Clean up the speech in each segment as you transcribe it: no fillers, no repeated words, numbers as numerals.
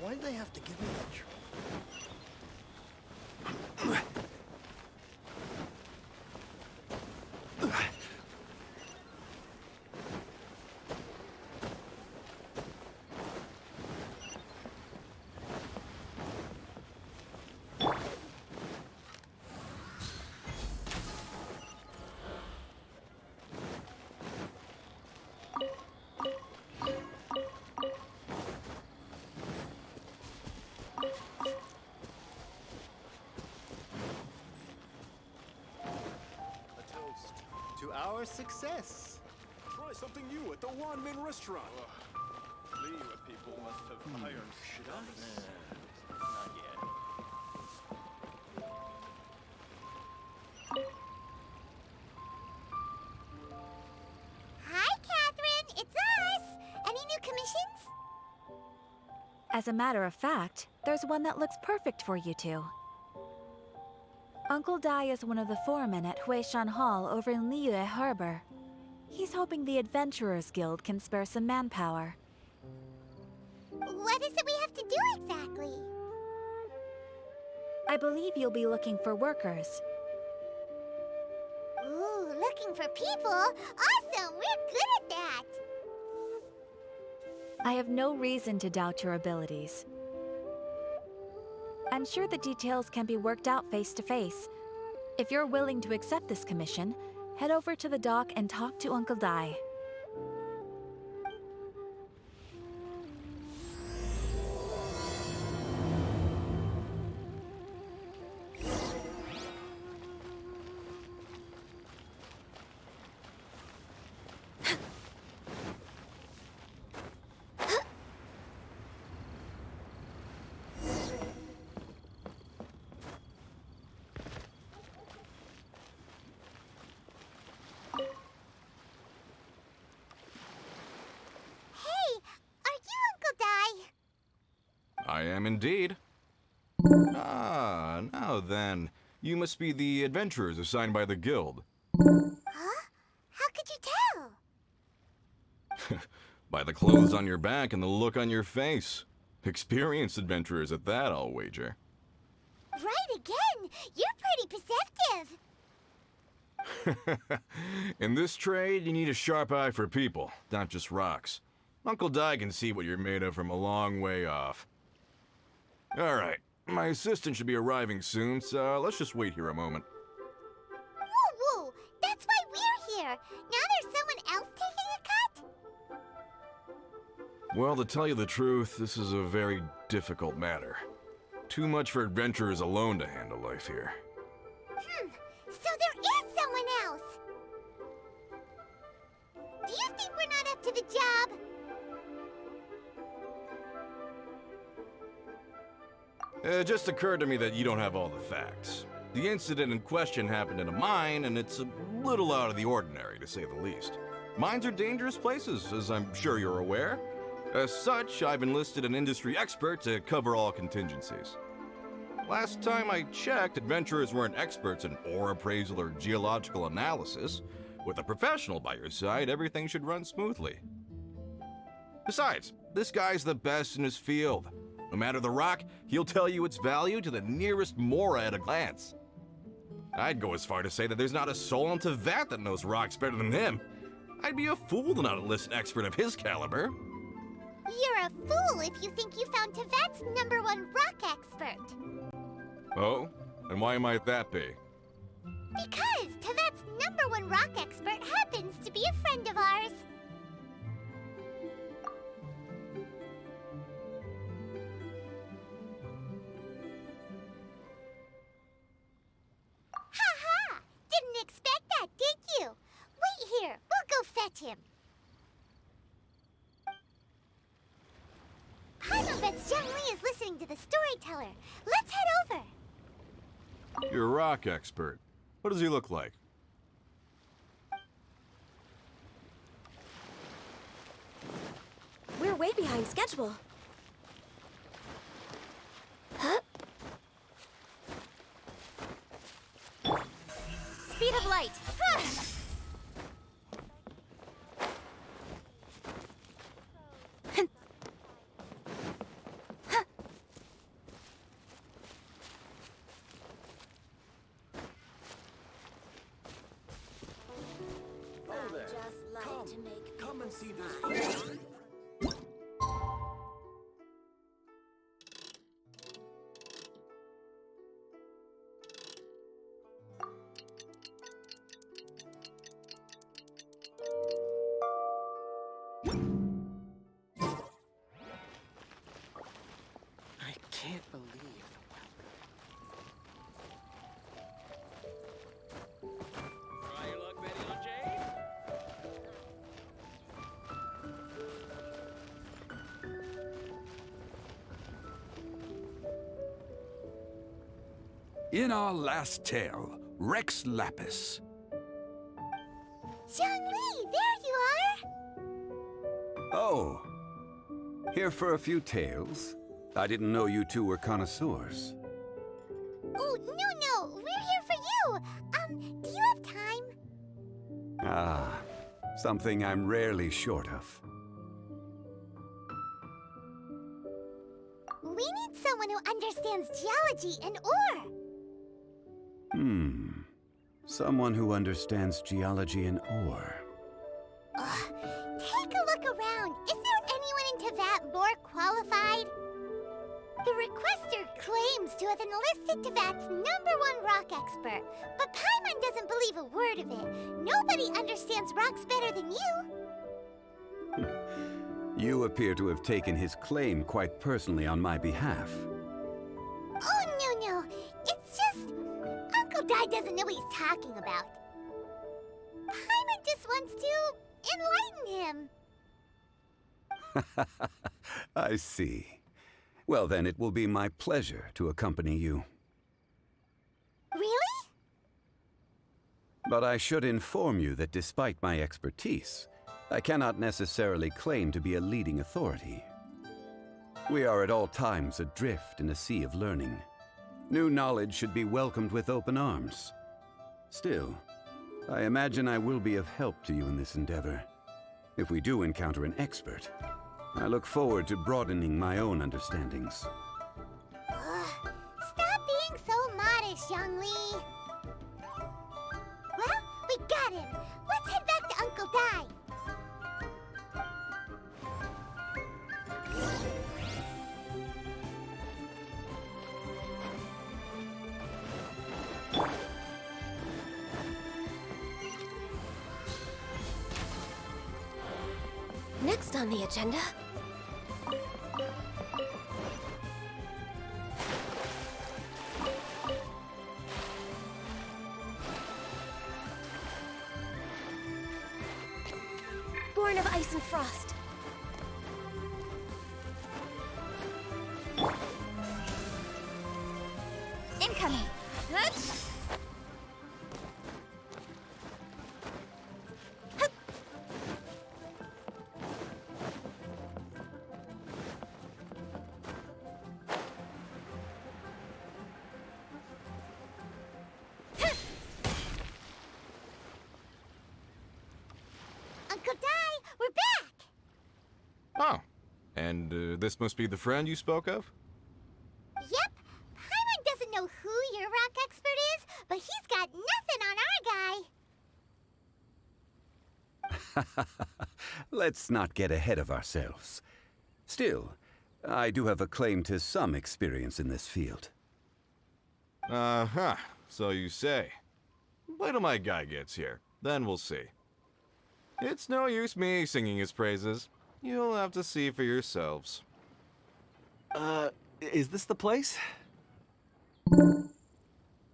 Why did they have to give me that trouble? To our success. Try something new at the Wanmin restaurant. Liyue people must have iron stomachs. Not yet. Hi, Catherine! It's us! Any new commissions? As a matter of fact, there's one that looks perfect for you two. Uncle Dai is one of the foremen at Huishan Hall over in Liyue Harbor. He's hoping the Adventurers Guild can spare some manpower. What is it we have to do exactly? I believe you'll be looking for workers. Ooh, looking for people? Awesome! We're good at that! I have no reason to doubt your abilities. I'm sure the details can be worked out face to face. If you're willing to accept this commission, head over to the dock and talk to Uncle Dai. I am indeed. Ah, now then. You must be the adventurers assigned by the guild. Huh? How could you tell? By the clothes on your back and the look on your face. Experienced adventurers at that, I'll wager. Right again! You're pretty perceptive! In this trade, you need a sharp eye for people, not just rocks. Uncle Dai can see what you're made of from a long way off. Alright, my assistant should be arriving soon, so let's just wait here a moment. Woo woo! That's why we're here! Now there's someone else taking a cut? Well, to tell you the truth, this is a very difficult matter. Too much for adventurers alone to handle life here. So there is someone else! Do you think we're not up to the job? It just occurred to me that you don't have all the facts. The incident in question happened in a mine, and it's a little out of the ordinary, to say the least. Mines are dangerous places, as I'm sure you're aware. As such, I've enlisted an industry expert to cover all contingencies. Last time I checked, adventurers weren't experts in ore appraisal or geological analysis. With a professional by your side, everything should run smoothly. Besides, this guy's the best in his field. No matter the rock, he'll tell you its value to the nearest mora at a glance. I'd go as far to say that there's not a soul on Tevat that knows rocks better than him. I'd be a fool to not enlist an expert of his caliber. You're a fool if you think you found Tevat's #1 rock expert. Oh? And why might that be? Because Tevet's #1 rock expert happens to be a friend of ours. Ha! Didn't expect that, did you? Wait here. We'll go fetch him. Paimon bets Zhongli is listening to the storyteller. Let's head over. You're a rock expert. What does he look like? We're way behind schedule. Huh? Speed of light. Come and see this. I can't believe Try your luck, Betty on Jade? In our last tale, Rex Lapis. Zhongli, there you are! Oh, here for a few tales? I didn't know you two were connoisseurs. Oh, no, we're here for you! Do you have time? Ah, something I'm rarely short of. We need someone who understands geology and ore! Someone who understands geology and ore. Ugh, take a look around. Is there anyone in Tevat more qualified? The requester claims to have enlisted Tevat's #1 rock expert, but Paimon doesn't believe a word of it. Nobody understands rocks better than you. You appear to have taken his claim quite personally on my behalf. Oh, no. It's just... Uncle Dai doesn't know what he's talking about. Paimon just wants to enlighten him. I see. Well, then it will be my pleasure to accompany you. Really? But I should inform you that despite my expertise, I cannot necessarily claim to be a leading authority. We are at all times adrift in a sea of learning. New knowledge should be welcomed with open arms. Still, I imagine I will be of help to you in this endeavor. If we do encounter an expert, I look forward to broadening my own understandings. Ugh, stop being so modest, Zhongli. Well, we got him. Let's head back to Uncle Dai. Next on the agenda. Born of ice and frost. Incoming. Uncle Dai, we're back! Oh, and this must be the friend you spoke of? Yep. Paimon doesn't know who your rock expert is, but he's got nothing on our guy. Let's not get ahead of ourselves. Still, I do have a claim to some experience in this field. Uh-huh, so you say. Wait till my guy gets here. Then we'll see. It's no use me singing his praises. You'll have to see for yourselves. Is this the place?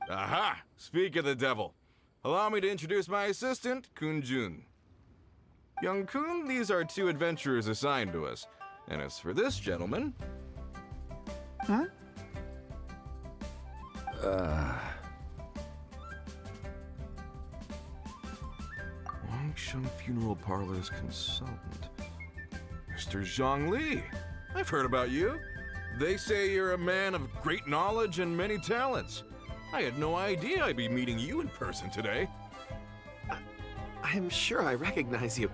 Aha! Speak of the devil. Allow me to introduce my assistant, Kun-jun. Young Kun, these are 2 adventurers assigned to us. And as for this gentleman... Huh? Wangsheng Funeral Parlor's consultant. Mr. Zhongli. I've heard about you. They say you're a man of great knowledge and many talents. I had no idea I'd be meeting you in person today. I'm sure I recognize you.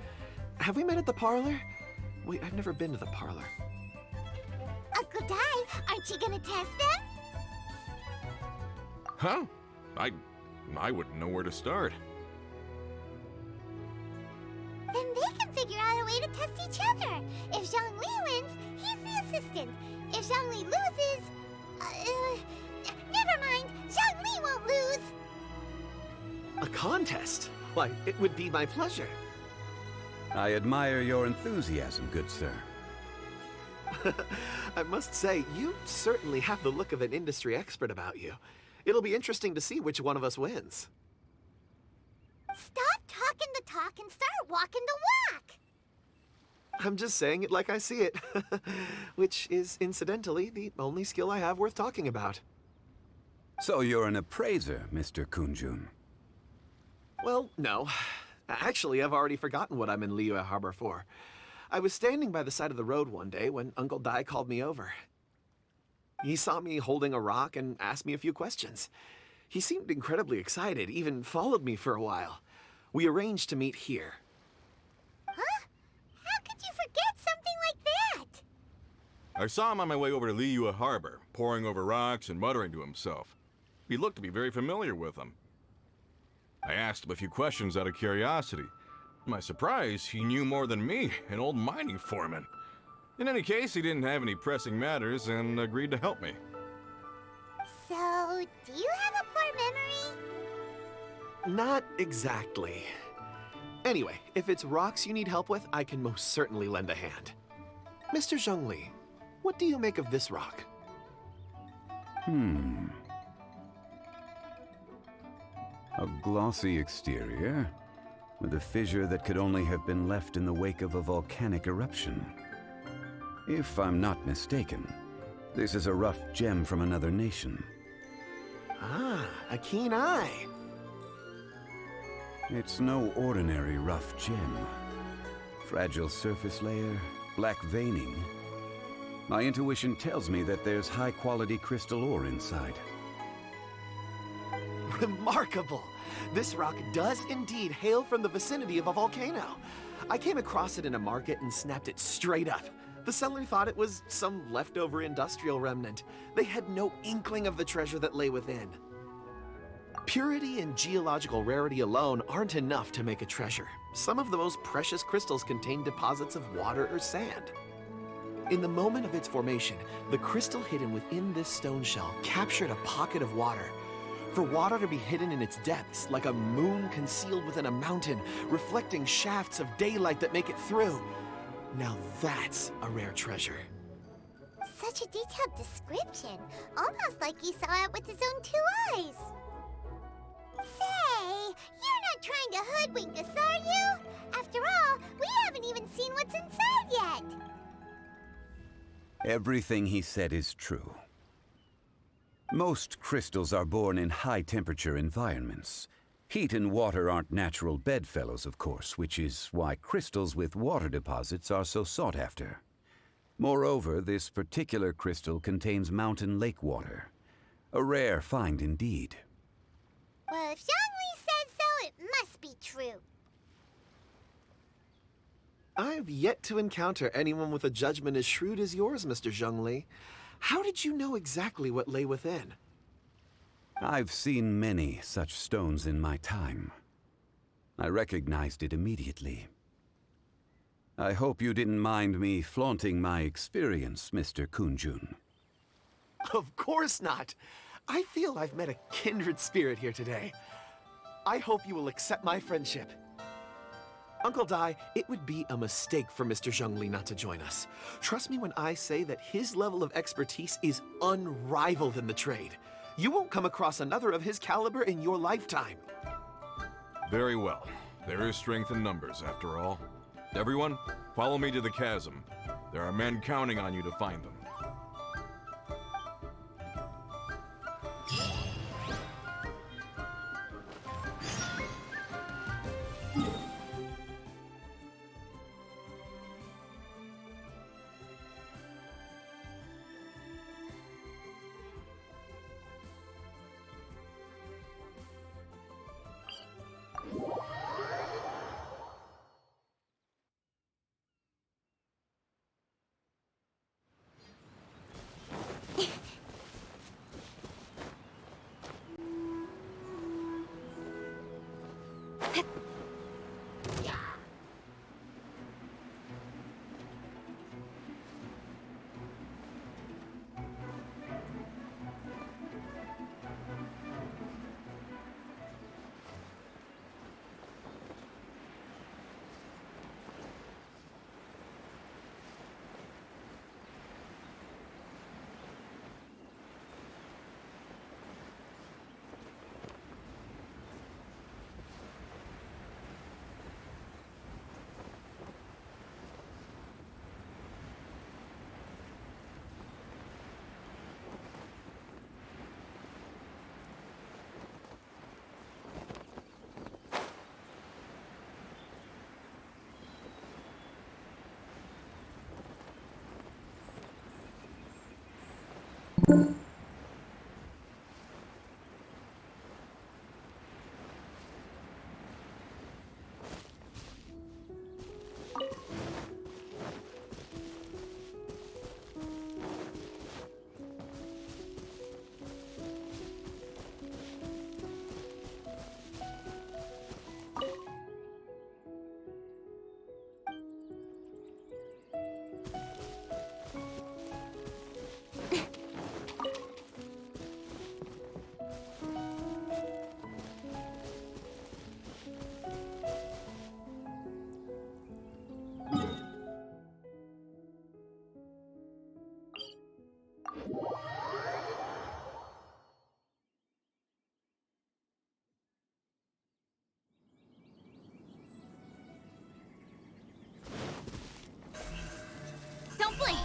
Have we met at the parlor? Wait, I've never been to the parlor. Uncle Dai, aren't you gonna test them? Huh? I wouldn't know where to start. Then they can figure out a way to test each other. If Zhongli wins, he's the assistant. If Zhongli loses... never mind, Zhongli won't lose. A contest? Why, it would be my pleasure. I admire your enthusiasm, good sir. I must say, you certainly have the look of an industry expert about you. It'll be interesting to see which one of us wins. Stop talking the talk and start walking the walk. I'm just saying it like I see it, which is, incidentally, the only skill I have worth talking about. So you're an appraiser, Mr. Kun-jun. Well, no. Actually, I've already forgotten what I'm in Liyue Harbor for. I was standing by the side of the road one day when Uncle Dai called me over. He saw me holding a rock and asked me a few questions. He seemed incredibly excited, even followed me for a while. We arranged to meet here. Huh? How could you forget something like that? I saw him on my way over to Liyue Harbor, poring over rocks and muttering to himself. He looked to be very familiar with them. I asked him a few questions out of curiosity. To my surprise, he knew more than me, an old mining foreman. In any case, he didn't have any pressing matters and agreed to help me. So, do you have a poor memory? Not exactly. Anyway, if it's rocks you need help with, I can most certainly lend a hand. Mr. Zhongli, what do you make of this rock? A glossy exterior, with a fissure that could only have been left in the wake of a volcanic eruption. If I'm not mistaken, this is a rough gem from another nation. Ah, a keen eye. It's no ordinary rough gem. Fragile surface layer, black veining. My intuition tells me that there's high-quality crystal ore inside. Remarkable! This rock does indeed hail from the vicinity of a volcano. I came across it in a market and snapped it straight up. The seller thought it was some leftover industrial remnant. They had no inkling of the treasure that lay within. Purity and geological rarity alone aren't enough to make a treasure. Some of the most precious crystals contain deposits of water or sand. In the moment of its formation, the crystal hidden within this stone shell captured a pocket of water. For water to be hidden in its depths, like a moon concealed within a mountain, reflecting shafts of daylight that make it through. Now that's a rare treasure. Such a detailed description, almost like he saw it with his own 2 eyes. Say, you're not trying to hoodwink us, are you? After all, we haven't even seen what's inside yet. Everything he said is true. Most crystals are born in high-temperature environments. Heat and water aren't natural bedfellows, of course, which is why crystals with water deposits are so sought after. Moreover, this particular crystal contains mountain lake water. A rare find indeed. Well, if Zhongli says so, it must be true. I've yet to encounter anyone with a judgment as shrewd as yours, Mr. Zhongli. How did you know exactly what lay within? I've seen many such stones in my time. I recognized it immediately. I hope you didn't mind me flaunting my experience, Mr. Kun-jun. Of course not. I feel I've met a kindred spirit here today. I hope you will accept my friendship. Uncle Dai, it would be a mistake for Mr. Zhongli not to join us. Trust me when I say that his level of expertise is unrivaled in the trade. You won't come across another of his caliber in your lifetime. Very well. There is strength in numbers, after all. Everyone, follow me to the chasm. There are men counting on you to find them. Don't blink!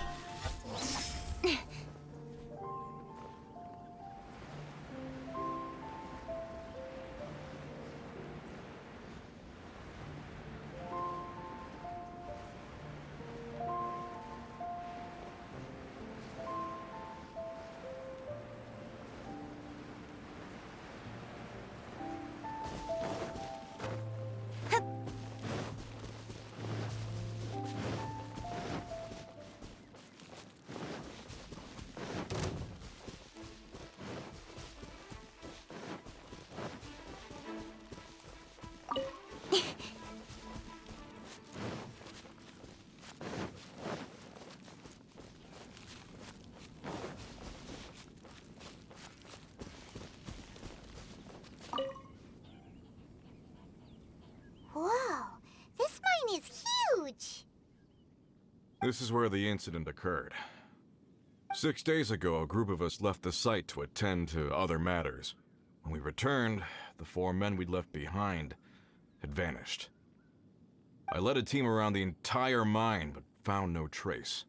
Whoa, this mine is huge! This is where the incident occurred. 6 days ago, a group of us left the site to attend to other matters. When we returned, the 4 men we'd left behind had vanished. I led a team around the entire mine, but found no trace.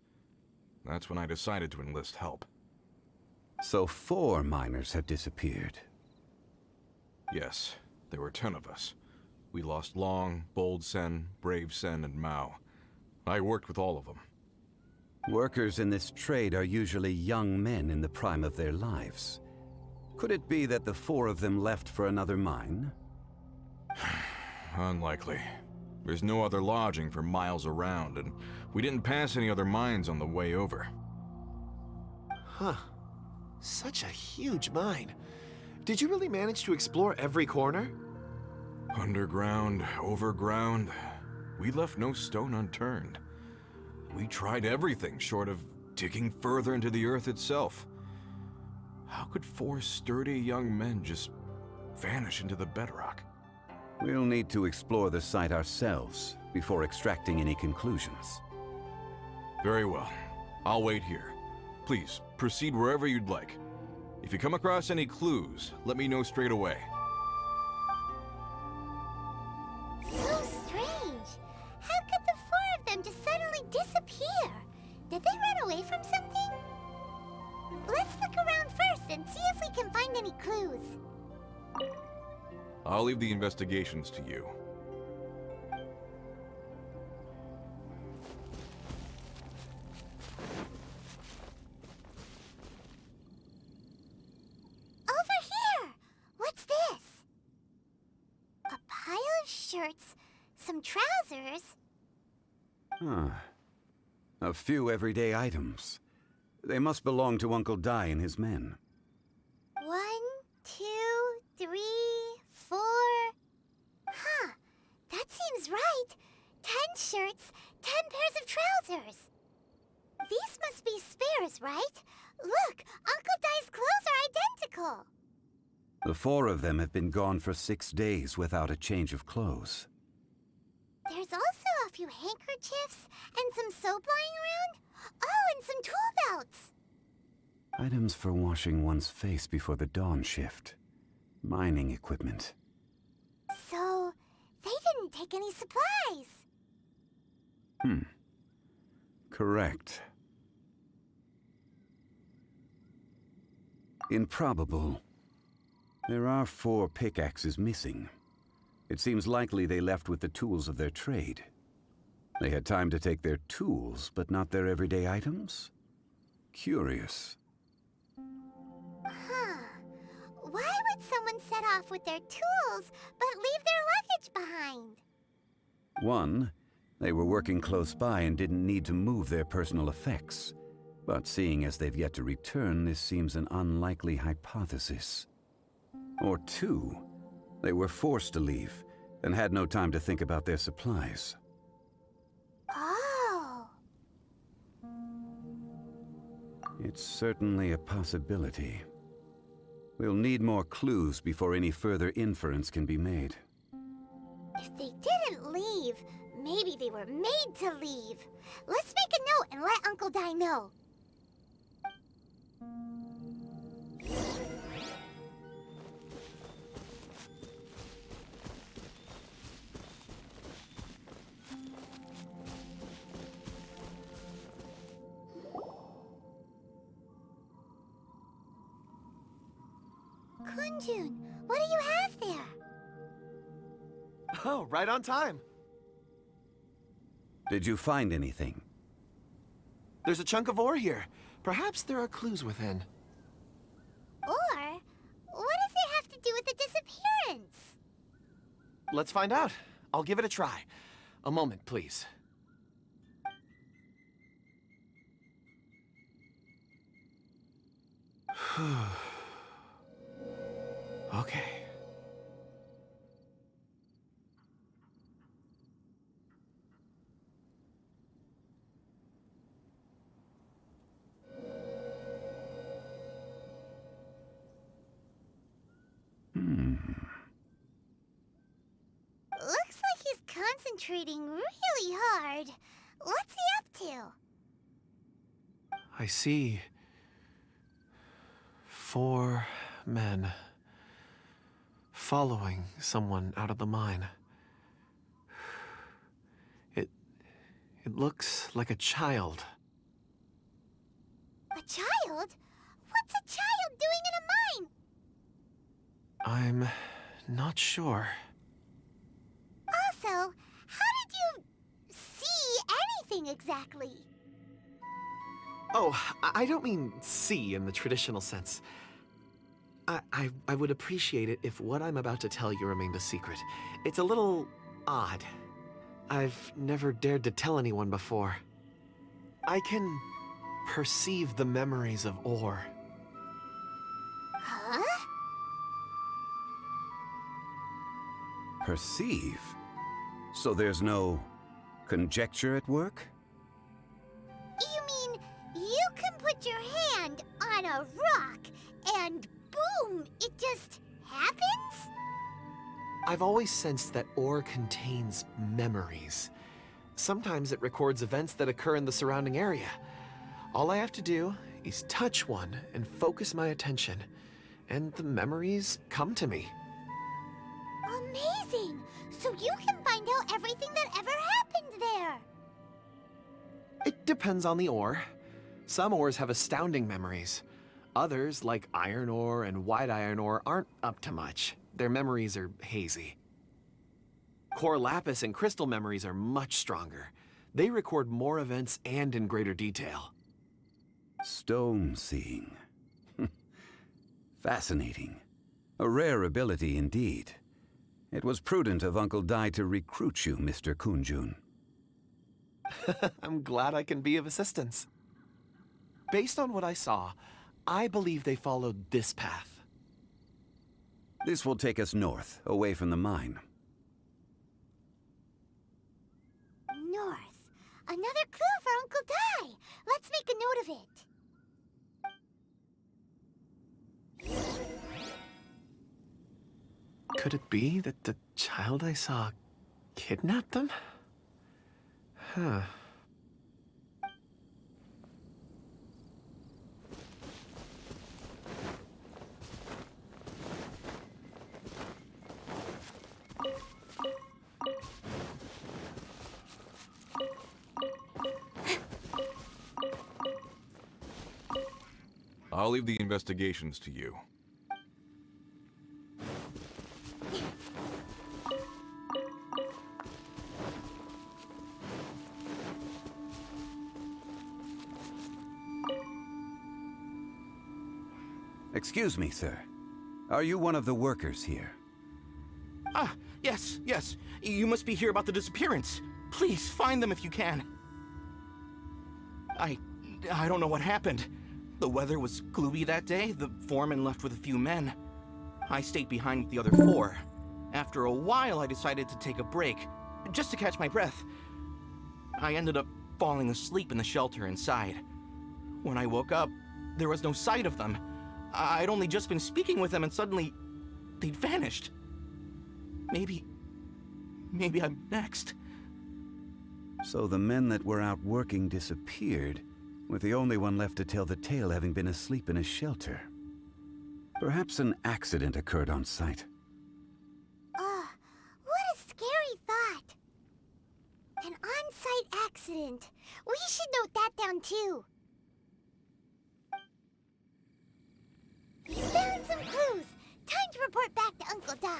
That's when I decided to enlist help. So 4 miners have disappeared. Yes, there were 10 of us. We lost Long, Bold Sen, Brave Sen, and Mao. I worked with all of them. Workers in this trade are usually young men in the prime of their lives. Could it be that the 4 of them left for another mine? Unlikely. There's no other lodging for miles around, and we didn't pass any other mines on the way over. Huh. Such a huge mine. Did you really manage to explore every corner? Underground, overground, we left no stone unturned. We tried everything short of digging further into the earth itself. How could 4 sturdy young men just vanish into the bedrock? We'll need to explore the site ourselves before extracting any conclusions. Very well. I'll wait here. Please, proceed wherever you'd like. If you come across any clues, let me know straight away. So strange. How could the four of them just suddenly disappear? Did they run away from something? Let's look around first and see if we can find any clues. I'll leave the investigations to you. Over here! What's this? A pile of shirts, some trousers. Huh. A few everyday items. They must belong to Uncle Dai and his men. 1, 2, 3, 4. Huh. That seems right. 10 shirts, 10 pairs of trousers. These must be spares, right? Look, Uncle Dai's clothes are identical. The four of them have been gone for 6 days without a change of clothes. There's also a few handkerchiefs and some soap lying around. Oh, and some tool belts. Items for washing one's face before the dawn shift. Mining equipment. So, they didn't take any supplies. Correct. Improbable. There are 4 pickaxes missing. It seems likely they left with the tools of their trade. They had time to take their tools, but not their everyday items? Curious. Huh. Why would someone set off with their tools, but leave their luggage behind? 1, they were working close by and didn't need to move their personal effects. But seeing as they've yet to return, this seems an unlikely hypothesis. Or 2, they were forced to leave and had no time to think about their supplies. Oh. It's certainly a possibility. We'll need more clues before any further inference can be made. If they didn't leave, maybe they were made to leave. Let's make a note and let Uncle Dai know. Kunjun, what do you have there? Oh, right on time. Did you find anything? There's a chunk of ore here. Perhaps there are clues within. Or, what does it have to do with the disappearance? Let's find out. I'll give it a try. A moment, please. Okay. Looks like he's concentrating really hard. What's he up to? I see 4 men following someone out of the mine. It looks like a child. A child? What's a child doing in a mine? I'm not sure. Also, how did you see anything exactly? Oh, I don't mean see in the traditional sense. I would appreciate it if what I'm about to tell you remained a secret. It's a little odd. I've never dared to tell anyone before. I can perceive the memories of ore. Huh? Perceive? So there's no conjecture at work? You mean you can put your hand on a rock and boom, it just happens? I've always sensed that ore contains memories. Sometimes it records events that occur in the surrounding area. All I have to do is touch one and focus my attention, and the memories come to me. Amazing! So you can find out everything that ever happened there. It depends on the ore. Some ores have astounding memories. Others, like iron ore and white iron ore, aren't up to much. Their memories are hazy. Core lapis and crystal memories are much stronger. They record more events and in greater detail. Stone seeing. Fascinating. A rare ability indeed. It was prudent of Uncle Dai to recruit you, Mr. Kunjun. I'm glad I can be of assistance. Based on what I saw, I believe they followed this path. This will take us north, away from the mine. North. Another clue for Uncle Dai. Let's make a note of it. Could it be that the child I saw kidnapped them? Huh. I'll leave the investigations to you. Excuse me, sir. Are you one of the workers here? Ah, yes. You must be here about the disappearance. Please, find them if you can. I don't know what happened. The weather was gloomy that day. The foreman left with a few men. I stayed behind with the other 4. After a while, I decided to take a break, just to catch my breath. I ended up falling asleep in the shelter inside. When I woke up, there was no sight of them. I'd only just been speaking with them and suddenly they'd vanished. Maybe I'm next. So the men that were out working disappeared, with the only one left to tell the tale having been asleep in a shelter. Perhaps an accident occurred on site. What a scary thought. An on-site accident. We should note that down too. We found some clues. Time to report back to Uncle Dai.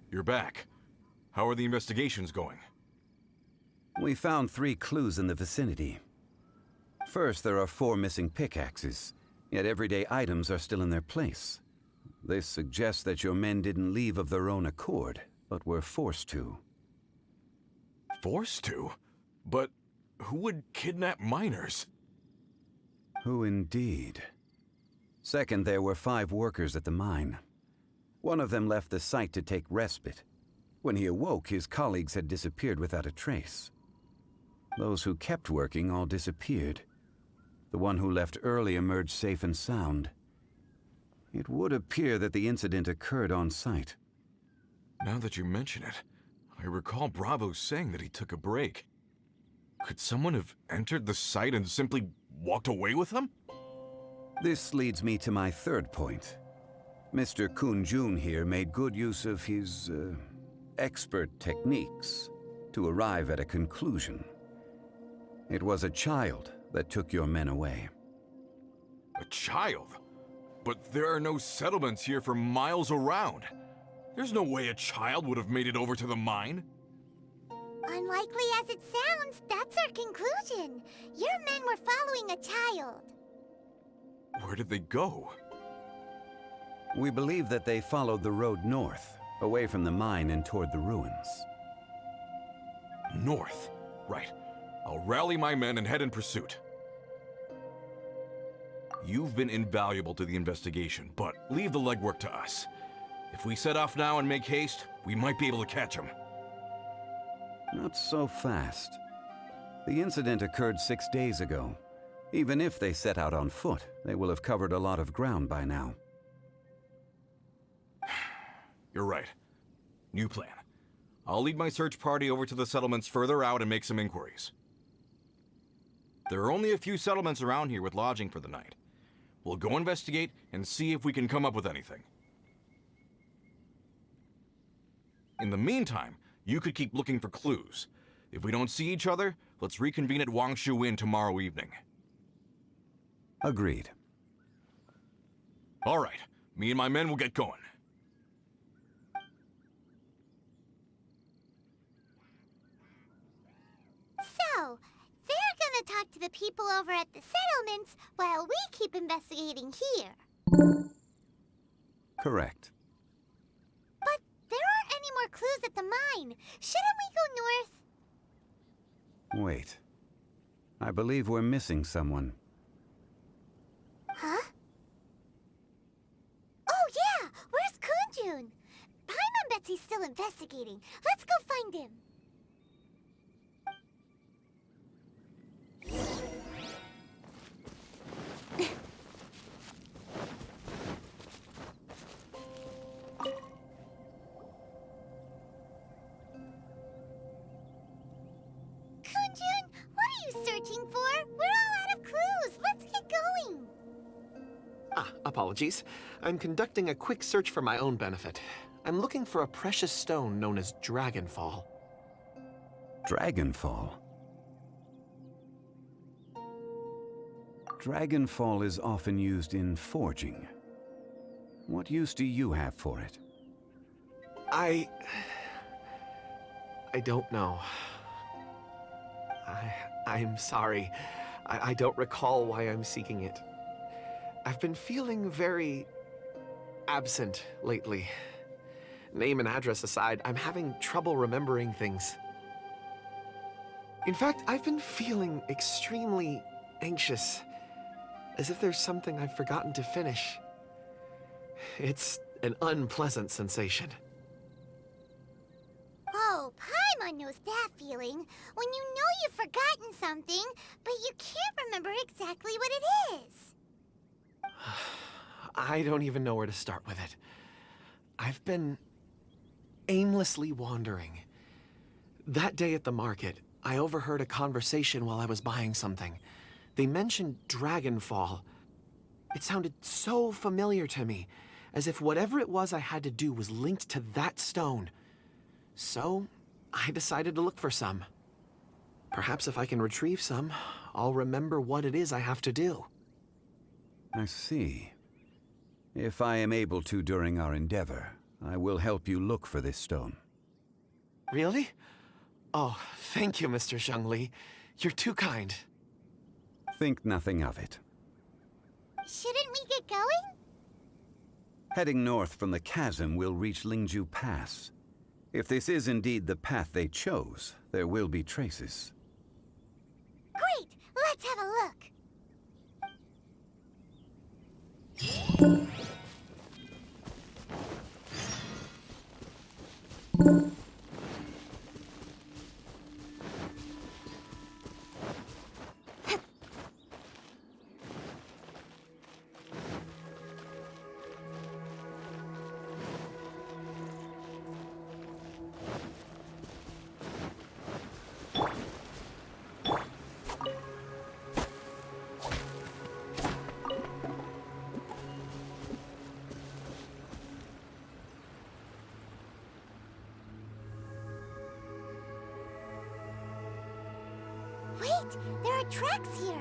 You're back. How are the investigations going? We found 3 clues in the vicinity. First, there are 4 missing pickaxes, yet everyday items are still in their place. This suggests that your men didn't leave of their own accord, but were forced to. Forced to? But who would kidnap miners? Who indeed? Second, there were 5 workers at the mine. One of them left the site to take respite. When he awoke, his colleagues had disappeared without a trace. Those who kept working all disappeared. The one who left early emerged safe and sound. It would appear that the incident occurred on site. Now that you mention it, I recall Bravo saying that he took a break. Could someone have entered the site and simply walked away with them? This leads me to my third point. Mr. Kunjun here made good use of his, expert techniques to arrive at a conclusion. It was a child that took your men away. A child? But there are no settlements here for miles around. There's no way a child would have made it over to the mine. Unlikely as it sounds, that's our conclusion. Your men were following a child. Where did they go? We believe that they followed the road north, away from the mine and toward the ruins. North. Right. I'll rally my men and head in pursuit. You've been invaluable to the investigation, but leave the legwork to us. If we set off now and make haste, we might be able to catch them. Not so fast. The incident occurred 6 days ago. Even if they set out on foot, they will have covered a lot of ground by now. You're right. New plan. I'll lead my search party over to the settlements further out and make some inquiries. There are only a few settlements around here with lodging for the night. We'll go investigate and see if we can come up with anything. In the meantime, you could keep looking for clues. If we don't see each other, let's reconvene at Wangshu Inn tomorrow evening. Agreed. All right, me and my men will get going. So, they're gonna talk to the people over at the settlements while we keep investigating here. Correct. But there aren't any more clues at the mine. Shouldn't we go north? Wait. I believe we're missing someone. Huh? Oh yeah! Where's Kunjun? Paimon bets he's still investigating. Let's go find him. Kunjun, what are you searching for? We're all out of clues. Let's get going. Apologies. I'm conducting a quick search for my own benefit. I'm looking for a precious stone known as Dragonfall. Dragonfall? Dragonfall is often used in forging. What use do you have for it? I don't know. I'm sorry. I don't recall why I'm seeking it. I've been feeling very absent lately. Name and address aside, I'm having trouble remembering things. In fact, I've been feeling extremely anxious, as if there's something I've forgotten to finish. It's an unpleasant sensation. Oh, Paimon knows that feeling. When you know you've forgotten something, but you can't remember exactly what it is. I don't even know where to start with it. I've been aimlessly wandering. That day at the market, I overheard a conversation while I was buying something. They mentioned Dragonfall. It sounded so familiar to me, as if whatever it was I had to do was linked to that stone. So, I decided to look for some. Perhaps if I can retrieve some, I'll remember what it is I have to do. I see. If I am able to during our endeavor, I will help you look for this stone. Really? Oh, thank you, Mr. Zhongli. You're too kind. Think nothing of it. Shouldn't we get going? Heading north from the chasm, we'll reach Lingju Pass. If this is indeed the path they chose, there will be traces. Great! Let's have a look. Wait, there are tracks here.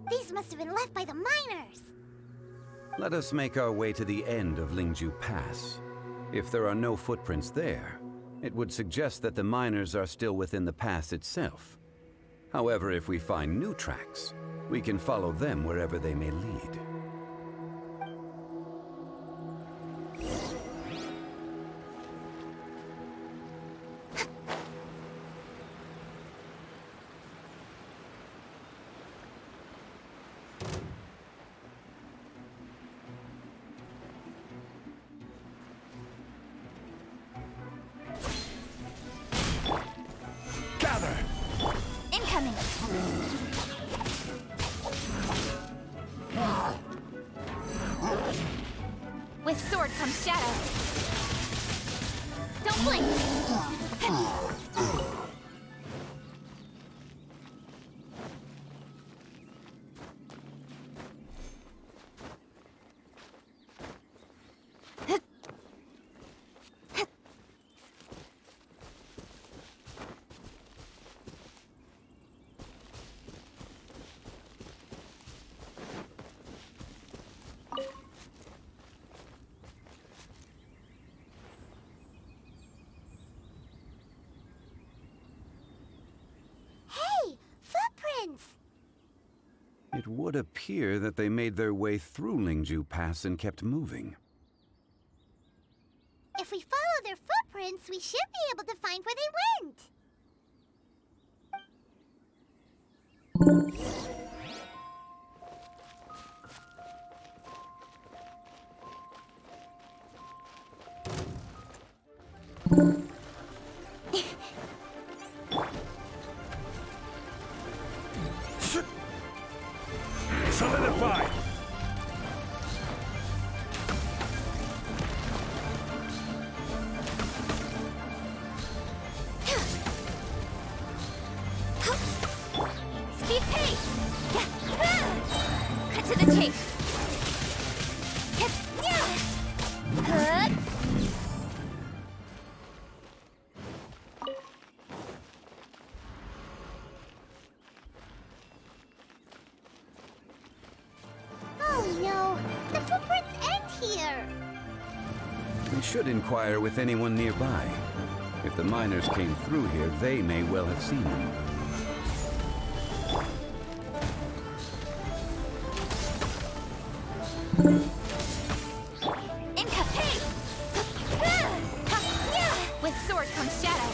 These must have been left by the miners. Let us make our way to the end of Lingju Pass. If there are no footprints there, it would suggest that the miners are still within the pass itself. However, if we find new tracks, we can follow them wherever they may lead. Incoming! With sword comes shadow. Don't blink! Hey, footprints! It would appear that they made their way through Lingju Pass and kept moving. If we follow their footprints, we should be able to find where they went. Solidify! Speed pace! Cut to the chase! Oh no, the footprints end here. We should inquire with anyone nearby. If the miners came through here, they may well have seen them. With sword comes shadow.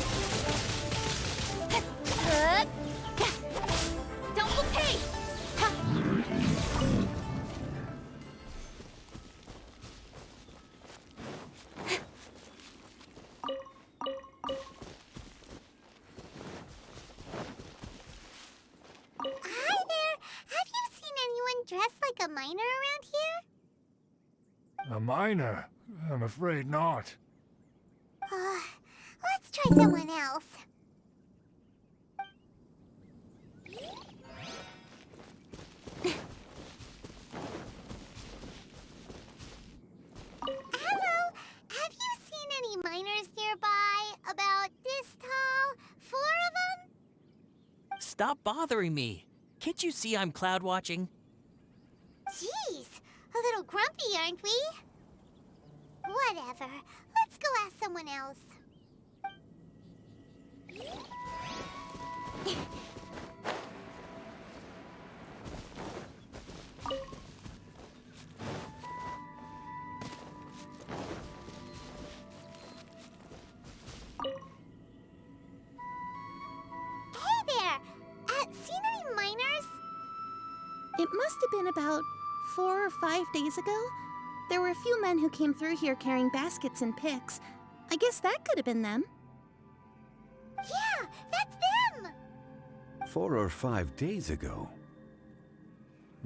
Don't pull pace! Hi there! Have you seen anyone dressed like a miner around here? A miner? I'm afraid not. Let's try someone else. Hello, have you seen any miners nearby? About this tall? 4 of them? Stop bothering me. Can't you see I'm cloud watching? Jeez, a little grumpy, aren't we? Whatever. Let's go ask someone else. Hey there! Seen any miners? It must have been about 4 or 5 days ago. There were a few men who came through here carrying baskets and picks. I guess that could have been them. Yeah, that's them! 4 or 5 days ago.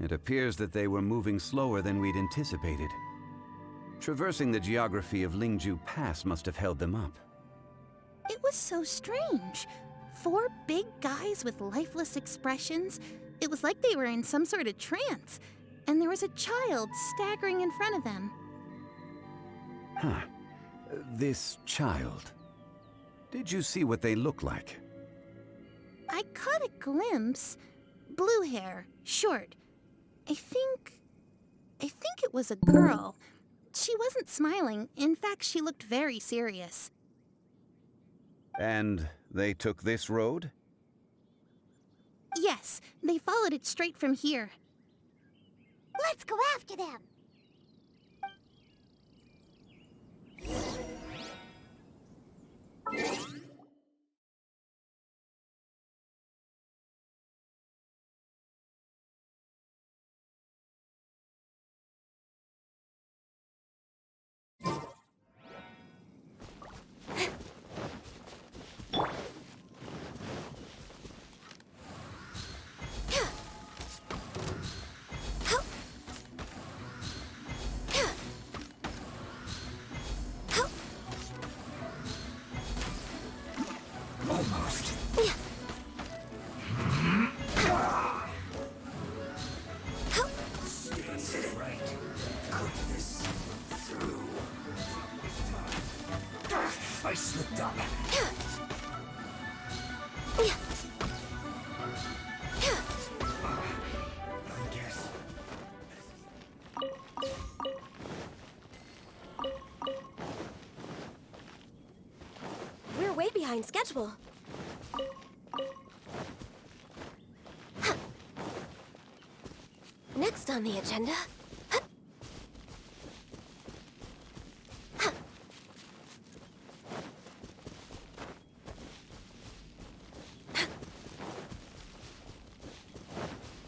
It appears that they were moving slower than we'd anticipated. Traversing the geography of Lingju Pass must have held them up. It was so strange. 4 big guys with lifeless expressions. It was like they were in some sort of trance. And there was a child staggering in front of them. Huh. This child. Did you see what they look like? I caught a glimpse. Blue hair, short. I think it was a girl. She wasn't smiling. In fact, she looked very serious. And they took this road? Yes, they followed it straight from here. Let's go after them! I guess. We're way behind schedule. Next on the agenda.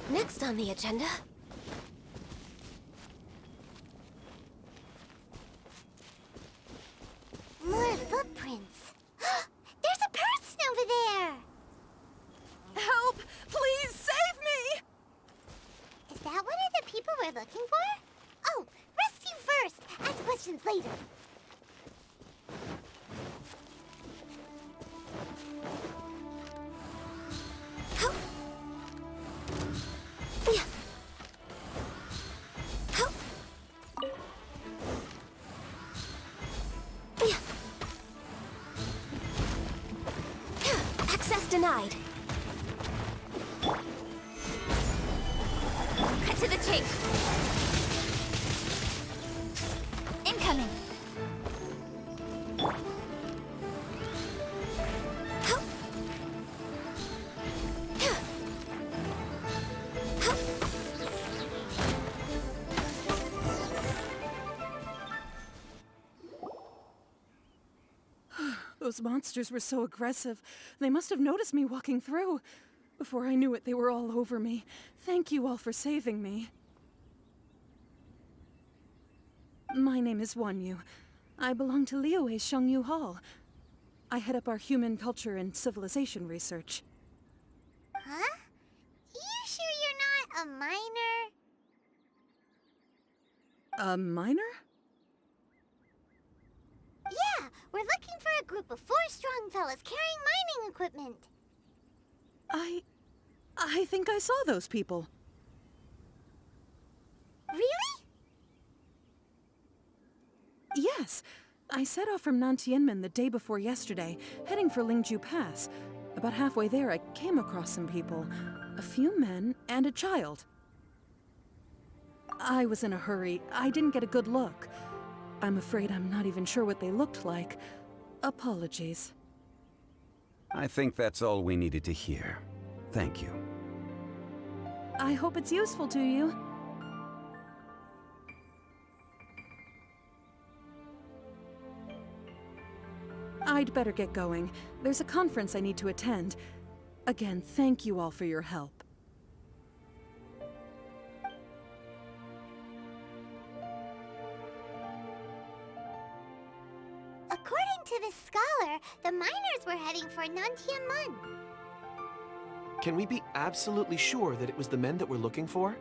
Next on the agenda. More footprints. There's a person over there! Help! Please save me! Is that one of the people we're looking for? Oh, rescue first! Ask questions later. Access denied. Cut to the chase. Incoming. Those monsters were so aggressive. They must have noticed me walking through. Before I knew it, they were all over me. Thank you all for saving me. My name is Wanyu. I belong to Liyue's Shengyu Hall. I head up our human culture and civilization research. Huh? You sure you're not a miner? A miner? Yeah, we're looking for a group of 4 strong fellas carrying mining equipment. I think I saw those people. Really? Yes. I set off from Nantianmen the day before yesterday, heading for Lingju Pass. About halfway there, I came across some people. A few men and a child. I was in a hurry. I didn't get a good look. I'm afraid I'm not even sure what they looked like. Apologies. I think that's all we needed to hear. Thank you. I hope it's useful to you. I'd better get going. There's a conference I need to attend. Again, thank you all for your help. According to this scholar, the miners were heading for Nantianmen. Can we be absolutely sure that it was the men that we're looking for?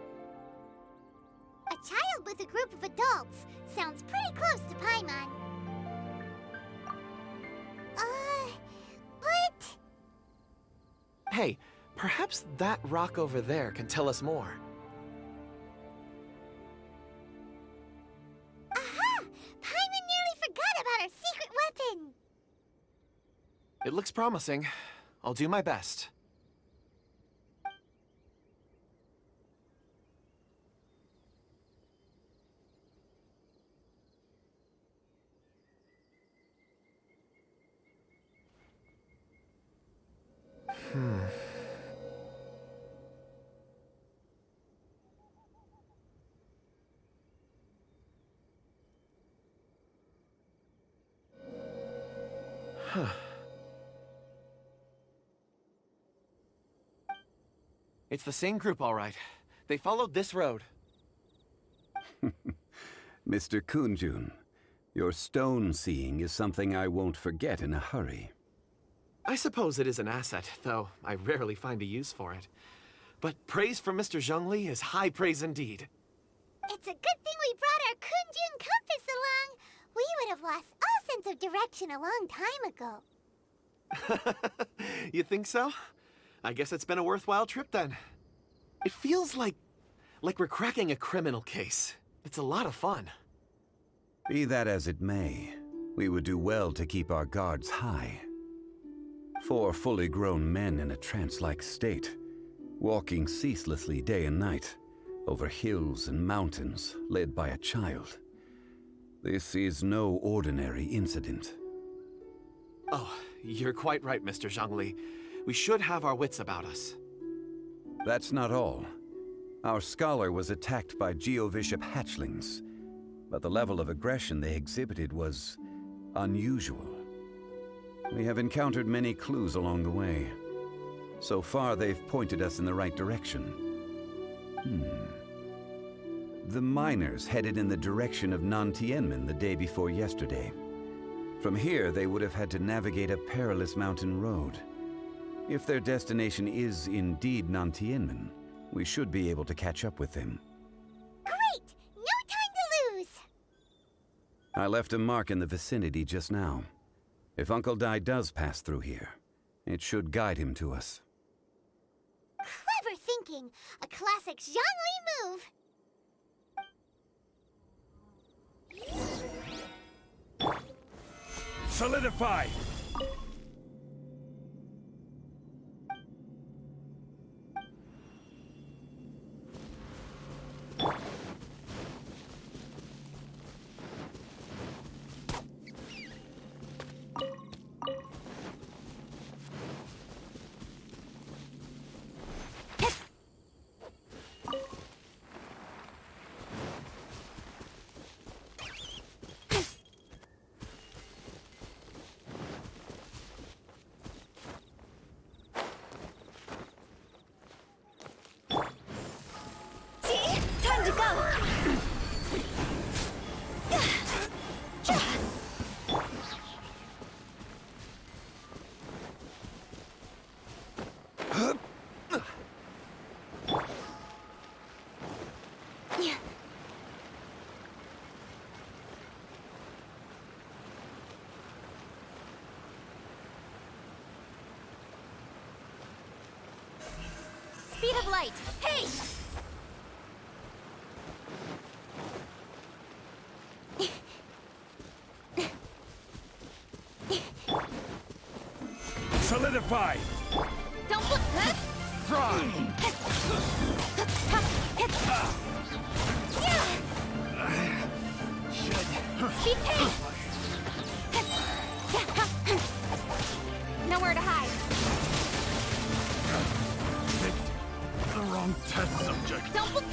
A child with a group of adults. Sounds pretty close to Paimon. But... Hey, perhaps that rock over there can tell us more. Aha! Paimon nearly forgot about our secret weapon! It looks promising. I'll do my best. It's the same group, all right. They followed this road. Mr. Kunjun, your stone seeing is something I won't forget in a hurry. I suppose it is an asset, though I rarely find a use for it. But praise from Mr. Zhongli is high praise indeed. It's a good thing we brought our Kunjun compass along. We would have lost all sense of direction a long time ago. You think so? I guess it's been a worthwhile trip then. It feels like we're cracking a criminal case. It's a lot of fun. Be that as it may, We would do well to keep our guards high. 4 fully grown men in a trance-like state, walking ceaselessly day and night, over hills and mountains, led by a child. This is no ordinary incident. Oh, you're quite right, Mr. Zhongli. We should have our wits about us. That's not all. Our scholar was attacked by Geovishap hatchlings, but the level of aggression they exhibited was unusual. We have encountered many clues along the way. So far, they've pointed us in the right direction. The miners headed in the direction of Nantianmen the day before yesterday. From here, they would have had to navigate a perilous mountain road. If their destination is indeed Nantianmen, we should be able to catch up with them. Great! No time to lose! I left a mark in the vicinity just now. If Uncle Dai does pass through here, it should guide him to us. Clever thinking! A classic Zhongli move! Solidify! Time to go! Speed of light! Hey! Solidify! Don't look! Speed pace! Nowhere to hide. The wrong test subject. Don't look!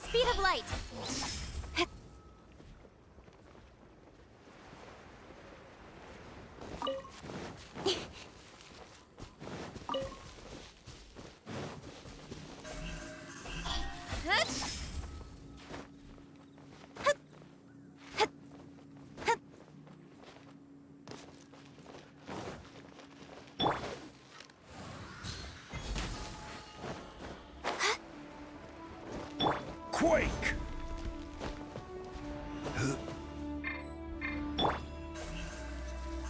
Speed of light! Quake!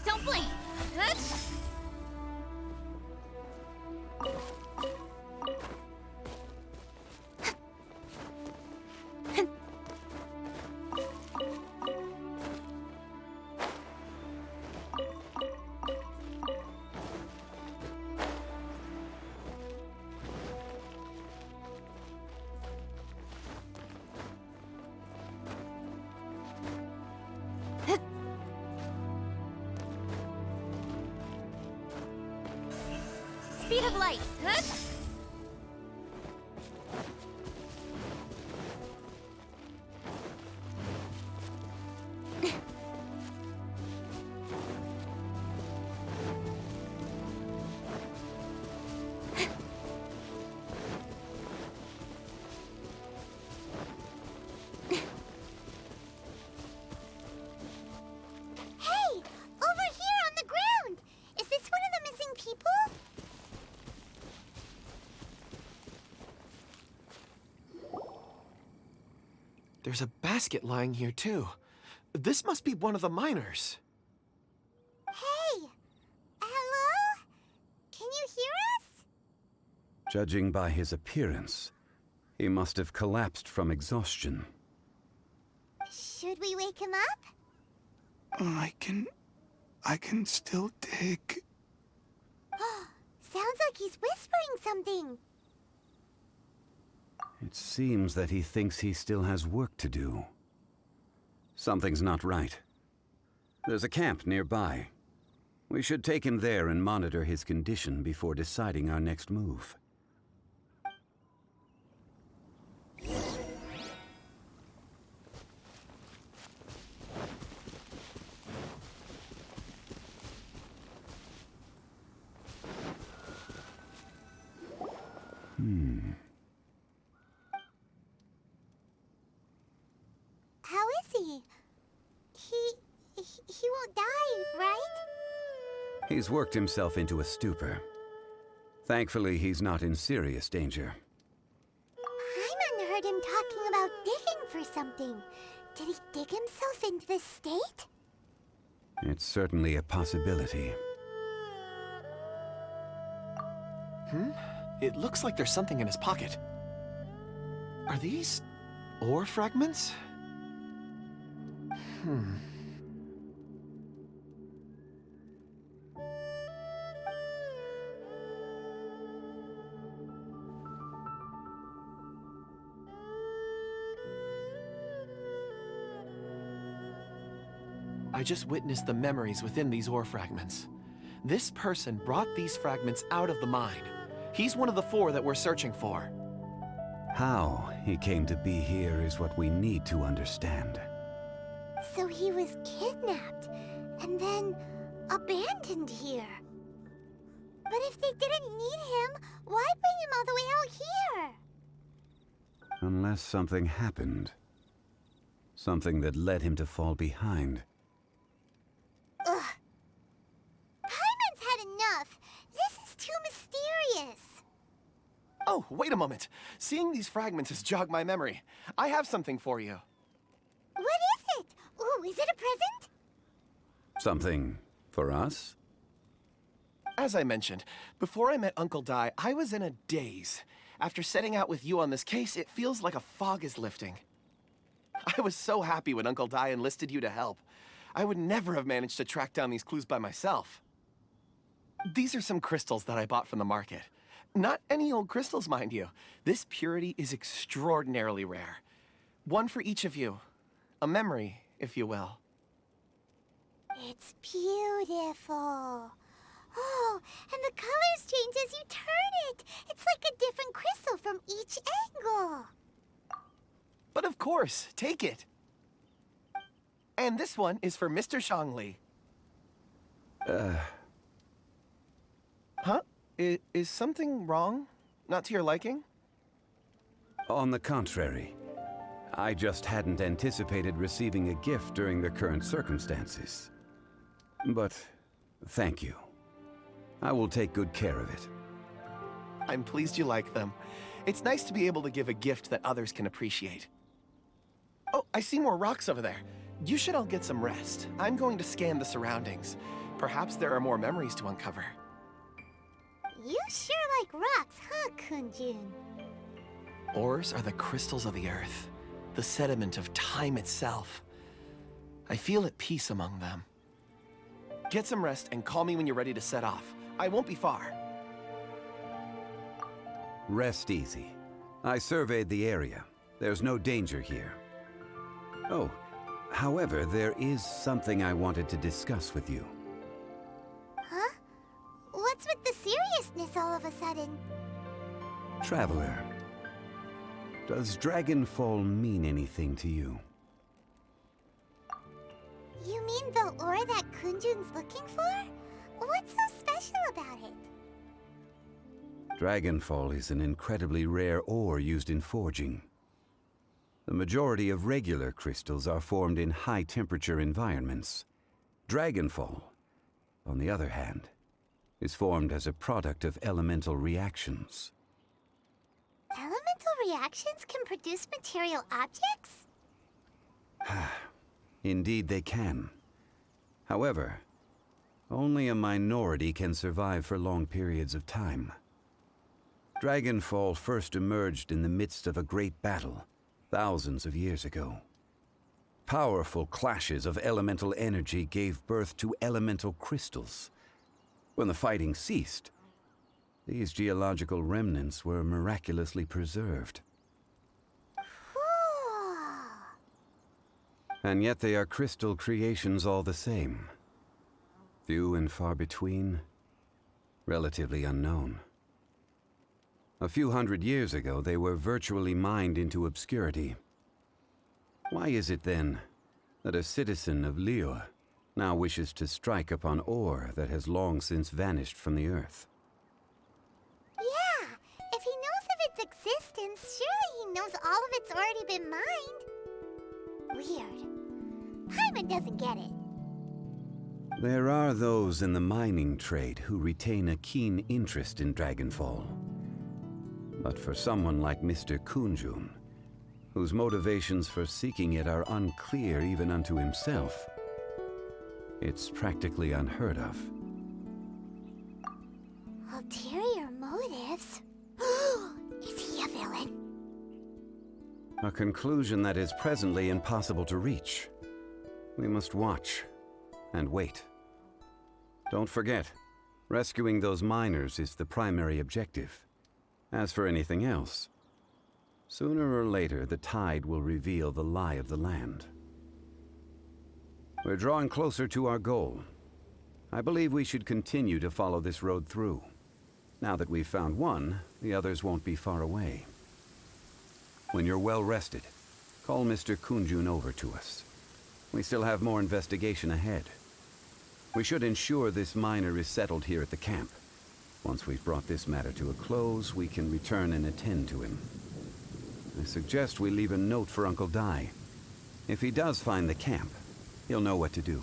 Don't blink! Speed of light! Hey! Over here on the ground! Is this one of the missing people? There's a basket lying here, too. This must be one of the miners. Hey! Hello? Can you hear us? Judging by his appearance, he must have collapsed from exhaustion. Should we wake him up? I can still dig. Sounds like he's whispering something. It seems that he thinks he still has work to do. Something's not right. There's a camp nearby. We should take him there and monitor his condition before deciding our next move. How is he? He won't die, right? He's worked himself into a stupor. Thankfully, he's not in serious danger. Paimon heard him talking about digging for something. Did he dig himself into this state? It's certainly a possibility. It looks like there's something in his pocket. Are these ore fragments? I just witnessed the memories within these ore fragments. This person brought these fragments out of the mine. He's one of the 4 that we're searching for. How he came to be here is what we need to understand. So he was kidnapped and then abandoned here. But if they didn't need him, why bring him all the way out here? Unless something happened. Something that led him to fall behind. Ugh. Paimon's had enough. This is too mysterious. Oh, wait a moment. Seeing these fragments has jogged my memory. I have something for you. What is it? Ooh, is it a present? Something for us? As I mentioned, before I met Uncle Dai, I was in a daze. After setting out with you on this case, it feels like a fog is lifting. I was so happy when Uncle Dai enlisted you to help. I would never have managed to track down these clues by myself. These are some crystals that I bought from the market. Not any old crystals, mind you. This purity is extraordinarily rare. One for each of you. A memory, if you will. It's beautiful. Oh, and the colors change as you turn it. It's like a different crystal from each angle. But of course, take it. And this one is for Mr. Zhongli. Huh? Is something wrong? Not to your liking? On the contrary, I just hadn't anticipated receiving a gift during the current circumstances. But thank you. I will take good care of it. I'm pleased you like them. It's nice to be able to give a gift that others can appreciate. Oh, I see more rocks over there. You should all get some rest. I'm going to scan the surroundings. Perhaps there are more memories to uncover. You sure like rocks, huh, Kunjun? Ores are the crystals of the earth, the sediment of time itself. I feel at peace among them. Get some rest and call me when you're ready to set off. I won't be far. Rest easy. I surveyed the area. There's no danger here. Oh, however, there is something I wanted to discuss with you. Huh? What's with the seriousness all of a sudden? Traveler, does Dragonfall mean anything to you? You mean the ore that Kunjun's looking for? What's so special about it? Dragonfall is an incredibly rare ore used in forging. The majority of regular crystals are formed in high-temperature environments. Dragonfall, on the other hand, is formed as a product of elemental reactions. Elemental reactions can produce material objects? Indeed they can. However, only a minority can survive for long periods of time. Dragonfall first emerged in the midst of a great battle, thousands of years ago. Powerful clashes of elemental energy gave birth to elemental crystals. When the fighting ceased, these geological remnants were miraculously preserved. And yet they are crystal creations all the same. Few and far between, relatively unknown. A few hundred years ago, they were virtually mined into obscurity. Why is it then that a citizen of Liyue now wishes to strike upon ore that has long since vanished from the earth? Yeah, if he knows of its existence, surely he knows all of it's already been mined. Weird. Paimon doesn't get it. There are those in the mining trade who retain a keen interest in Dragonfall. But for someone like Mr. Kunjun, whose motivations for seeking it are unclear even unto himself, it's practically unheard of. Ulterior motives? Is he a villain? A conclusion that is presently impossible to reach. We must watch and wait. Don't forget, rescuing those miners is the primary objective. As for anything else, sooner or later the tide will reveal the lie of the land. We're drawing closer to our goal. I believe we should continue to follow this road through. Now that we've found one, the others won't be far away. When you're well rested, call Mr. Kunjun over to us. We still have more investigation ahead. We should ensure this miner is settled here at the camp. Once we've brought this matter to a close, we can return and attend to him. I suggest we leave a note for Uncle Dai. If he does find the camp, he'll know what to do.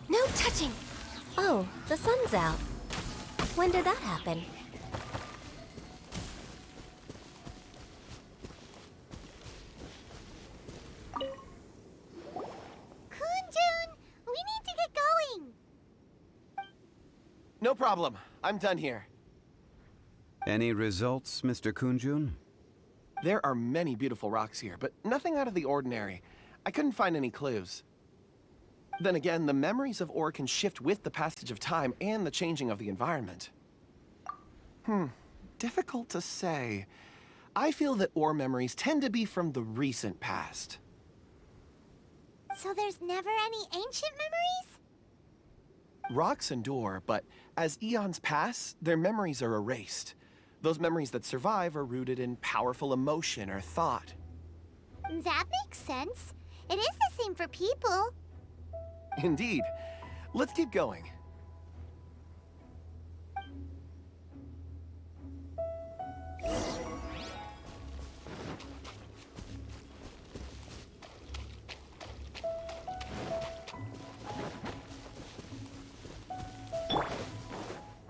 No touching! Oh, the sun's out. When did that happen? Kunjun, we need to get going. No problem. I'm done here. Any results, Mr. Kunjun? There are many beautiful rocks here, but nothing out of the ordinary. I couldn't find any clues. Then again, the memories of ore can shift with the passage of time and the changing of the environment. Difficult to say. I feel that ore memories tend to be from the recent past. So there's never any ancient memories? Rocks endure, but as eons pass, their memories are erased. Those memories that survive are rooted in powerful emotion or thought. That makes sense. It is the same for people. Indeed. Let's keep going.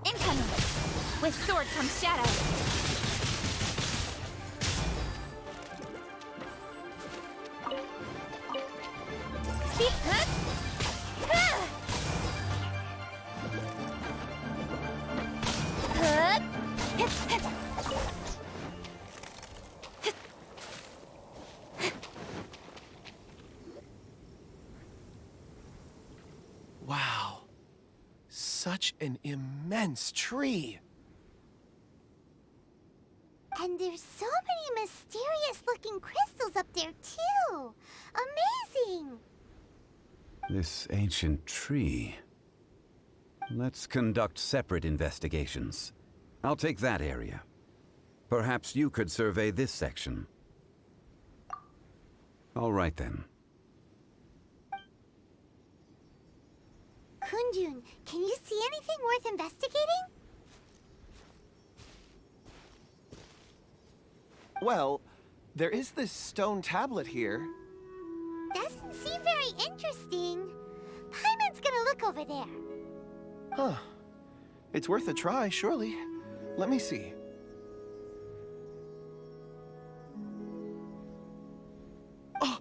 Incoming! With sword comes shadow. Speed. such an immense tree. And there's so many mysterious-looking crystals up there, too. Amazing! This ancient tree. Let's conduct separate investigations. I'll take that area. Perhaps you could survey this section. All right, then. Kunjun, can you see anything worth investigating? Well, there is this stone tablet here. Doesn't seem very interesting. Paimon's gonna look over there. Huh. It's worth a try, surely. Let me see. Oh!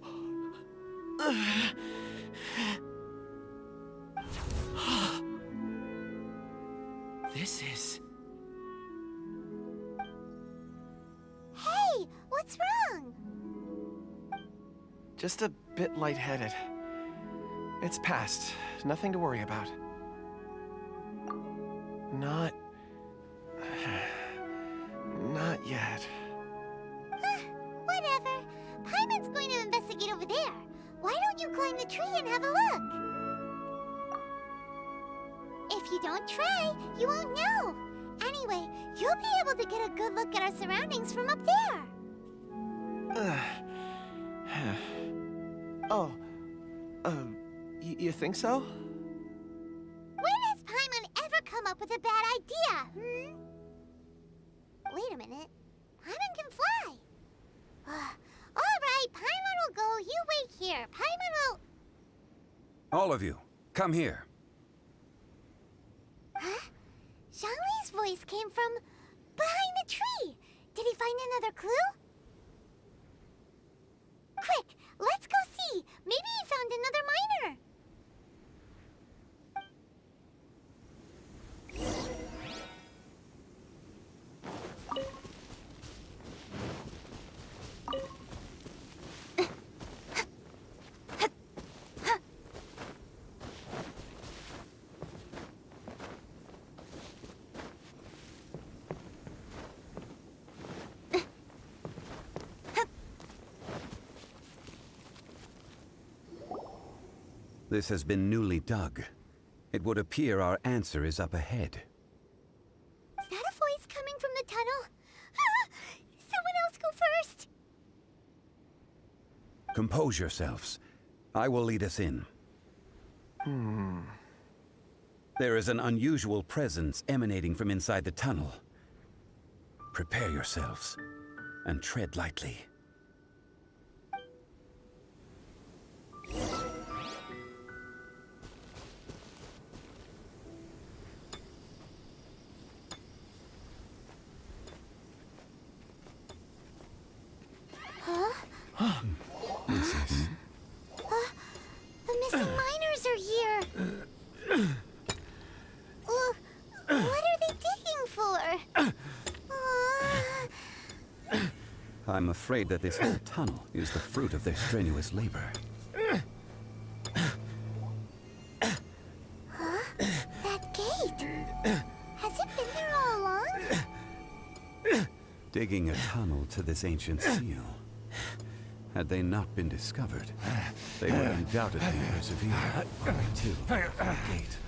This is... Hey, what's wrong? just a bit lightheaded. It's past. Nothing to worry about. Not yet. Whatever. Paimon's going to investigate over there. Why don't you climb the tree and have a look? If you don't try, you won't know. Anyway, you'll be able to get a good look at our surroundings from up there. You think so? When has Paimon ever come up with a bad idea, Wait a minute. Paimon can fly. All right, Paimon will go. You wait here. Paimon will... All of you, come here. Huh? Zhongli's voice came from behind the tree. Did he find another clue? Quick, let's go see. Maybe he found another miner. This has been newly dug. It would appear our answer is up ahead. Is that a voice coming from the tunnel? Someone else go first. Compose yourselves. I will lead us in. There is an unusual presence emanating from inside the tunnel. Prepare yourselves and tread lightly. The missing miners are here. What are they digging for? I'm afraid that this whole tunnel is the fruit of their strenuous labor. That gate. Has it been there all along? Digging a tunnel to this ancient seal. Had they not been discovered, they would undoubtedly persevere to the gate.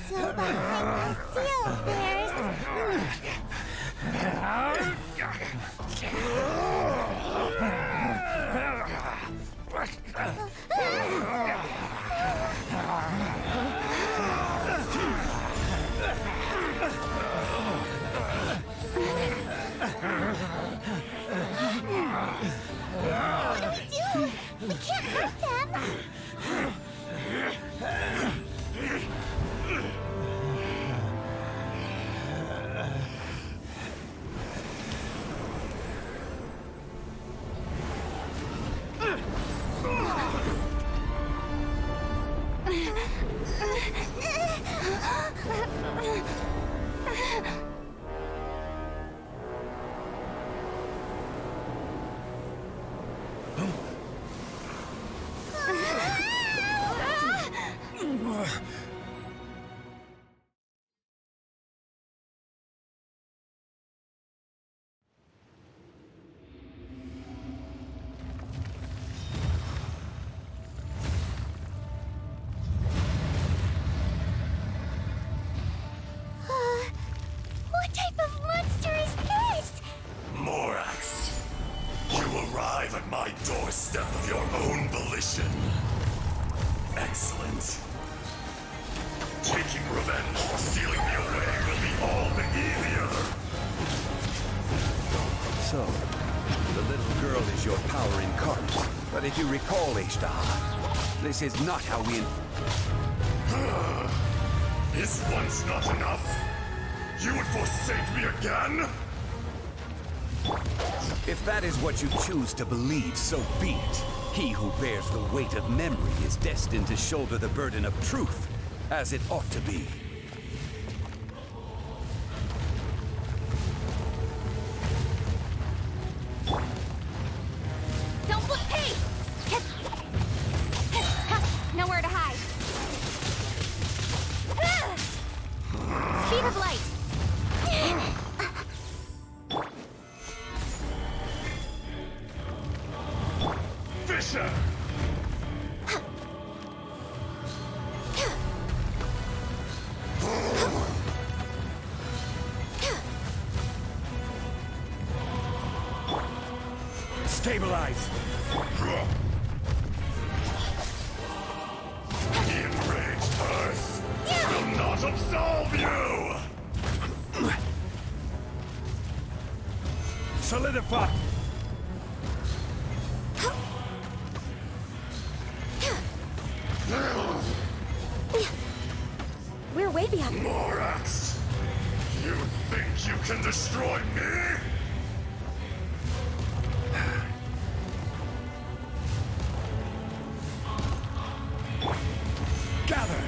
So behind the seal, there's... What do we do? We can't hurt them. Of your own volition. Excellent. Taking revenge for sealing me away will be all the easier. So, the little girl is your power incarnate. But if you recall, Ishtar, this is not how we... Is once not enough? You would forsake me again? If that is what you choose to believe, so be it. He who bears the weight of memory is destined to shoulder the burden of truth, as it ought to be. Don't flip! Hey! Nowhere to hide. Speed of light. Fisher! Stabilize! The enraged Earth will not absolve you! Solidify! We're way behind. Morax! You think you can destroy me? Gather!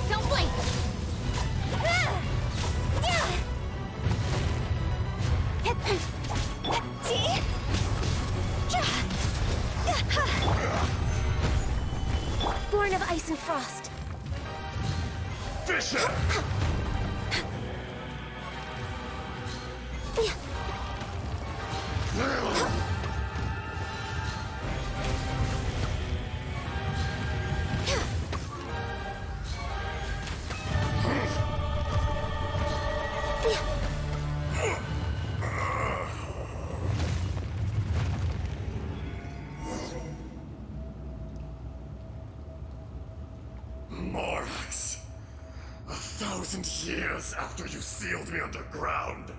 Don't blink. Born of ice and frost. Fisher! Morax, 1,000 years after you sealed me underground,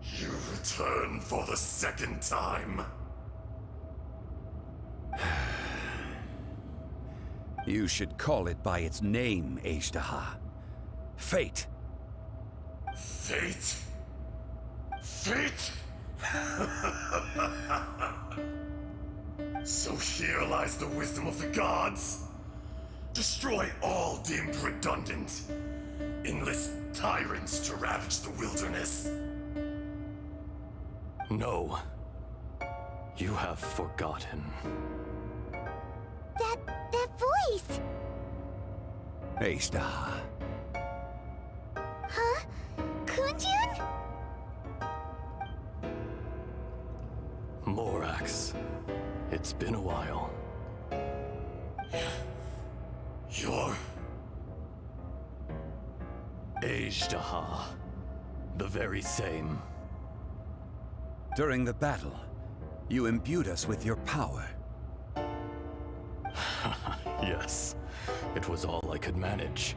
you return for the second time. You should call it by its name, Ishtar. Fate. Fate? Fate? So here lies the wisdom of the gods. Destroy all deemed redundant. Enlist tyrants to ravage the wilderness. No. You have forgotten. That voice! Ishtar. Huh? Kunjun? Morax. It's been a while. You're... Azhdaha. The very same. During the battle, you imbued us with your power. Yes. It was all I could manage.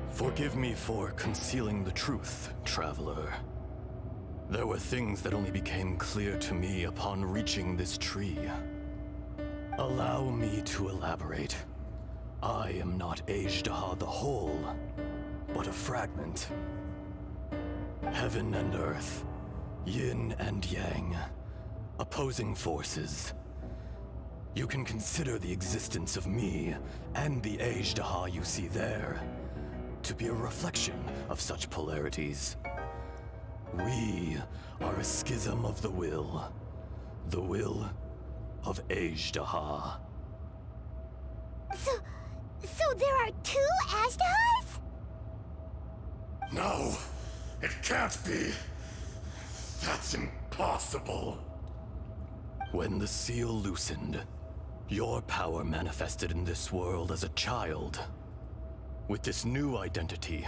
Forgive me for concealing the truth, traveler. There were things that only became clear to me upon reaching this tree. Allow me to elaborate. I am not Azhdaha the whole, but a fragment. Heaven and earth, yin and yang, opposing forces. You can consider the existence of me and the Azhdaha you see there to be a reflection of such polarities. We are a schism of the will of Azhdaha. So there are two Ashdahas? No! It can't be. That's impossible. When the seal loosened, your power manifested in this world as a child. With this new identity,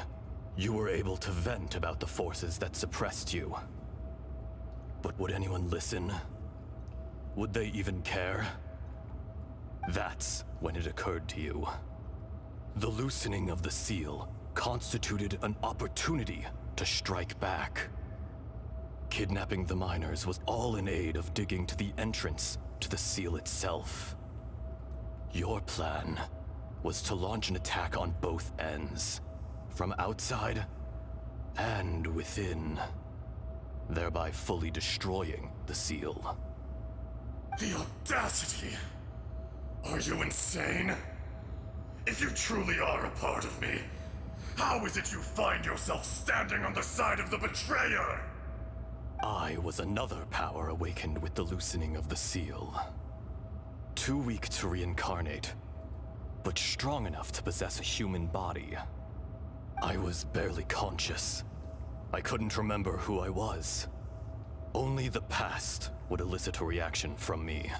you were able to vent about the forces that suppressed you. But would anyone listen? Would they even care? That's when it occurred to you. The loosening of the seal constituted an opportunity to strike back. Kidnapping the miners was all in aid of digging to the entrance to the seal itself. Your plan was to launch an attack on both ends, from outside and within, thereby fully destroying the seal. The audacity! Are you insane? If you truly are a part of me, how is it you find yourself standing on the side of the betrayer? I was another power awakened with the loosening of the seal. Too weak to reincarnate, but strong enough to possess a human body. I was barely conscious. I couldn't remember who I was. Only the past would elicit a reaction from me.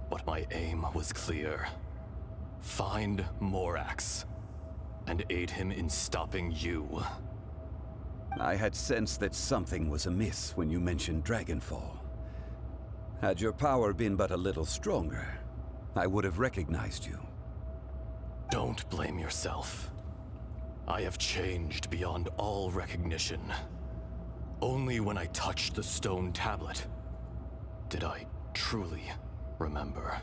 But my aim was clear. Find Morax, and aid him in stopping you. I had sensed that something was amiss when you mentioned Dragonfall. Had your power been but a little stronger, I would have recognized you. Don't blame yourself. I have changed beyond all recognition. Only when I touched the stone tablet did I truly remember.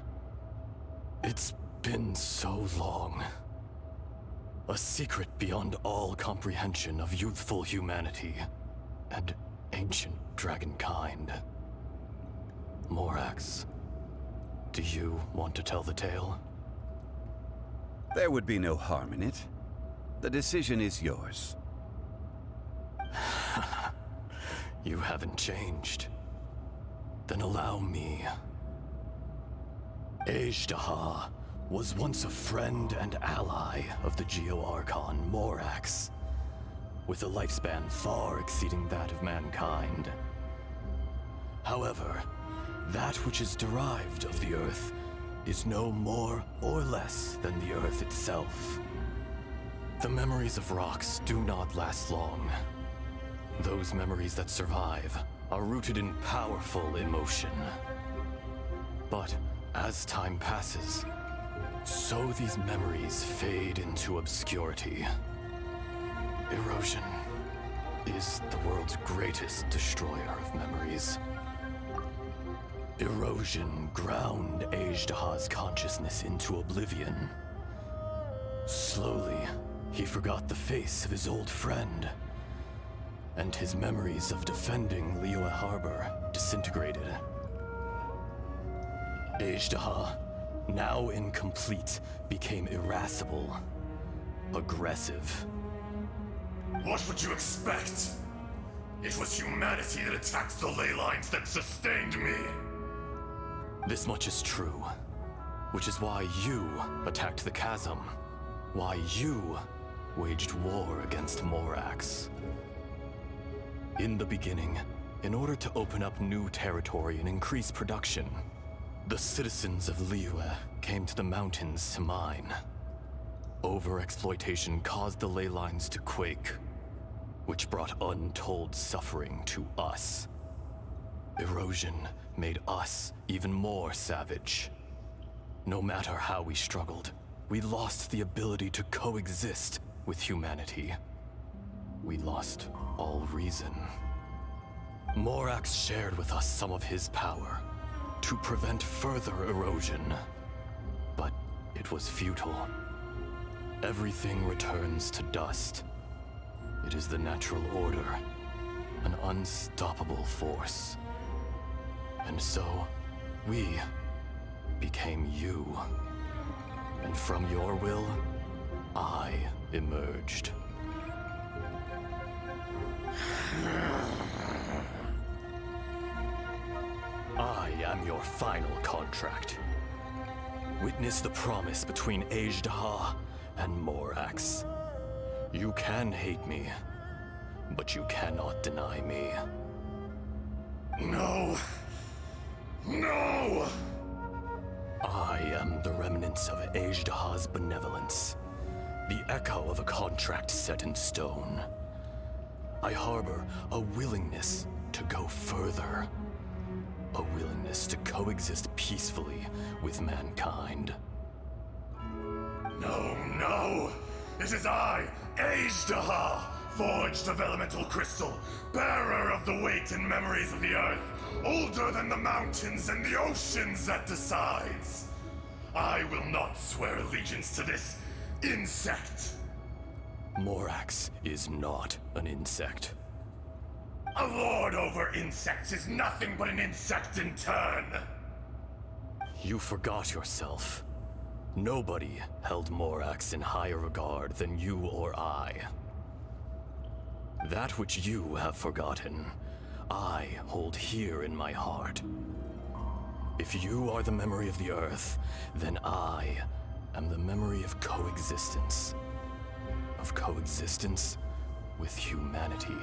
It's been so long. A secret beyond all comprehension of youthful humanity and ancient dragonkind. Morax, do you want to tell the tale? There would be no harm in it. The decision is yours. You haven't changed. Then allow me. Ejdaha was once a friend and ally of the Geo-Archon Morax, with a lifespan far exceeding that of mankind. However, that which is derived of the Earth is no more or less than the Earth itself. The memories of rocks do not last long. Those memories that survive are rooted in powerful emotion. But as time passes, so these memories fade into obscurity. Erosion is the world's greatest destroyer of memories. Erosion ground Ejdaha's consciousness into oblivion. Slowly, he forgot the face of his old friend, and his memories of defending Liyue Harbor disintegrated. Ejdaha, now incomplete, became irascible, aggressive. What would you expect? It was humanity that attacked the ley lines that sustained me. This much is true, which is why you attacked the chasm, why you waged war against Morax. In the beginning, in order to open up new territory and increase production, the citizens of Liyue came to the mountains to mine. Overexploitation caused the ley lines to quake, which brought untold suffering to us. Erosion made us even more savage. No matter how we struggled, we lost the ability to coexist with humanity. We lost all reason. Morax shared with us some of his power to prevent further erosion, but it was futile. Everything returns to dust. It is the natural order, an unstoppable force. And so, we became you. And from your will, I emerged. I am your final contract. Witness the promise between Ejdaha and Morax. You can hate me, but you cannot deny me. No! No! I am the remnants of Ajdaha's benevolence, the echo of a contract set in stone. I harbor a willingness to go further, a willingness to coexist peacefully with mankind. No, no! It is I, Ajdaha, forged of elemental crystal, bearer of the weight and memories of the earth, older than the mountains and the oceans that decides. I will not swear allegiance to this insect. Morax is not an insect. A lord over insects is nothing but an insect in turn. You forgot yourself. Nobody held Morax in higher regard than you or I. That which you have forgotten, I hold here in my heart. If you are the memory of the Earth, then I am the memory of coexistence. Of coexistence with humanity.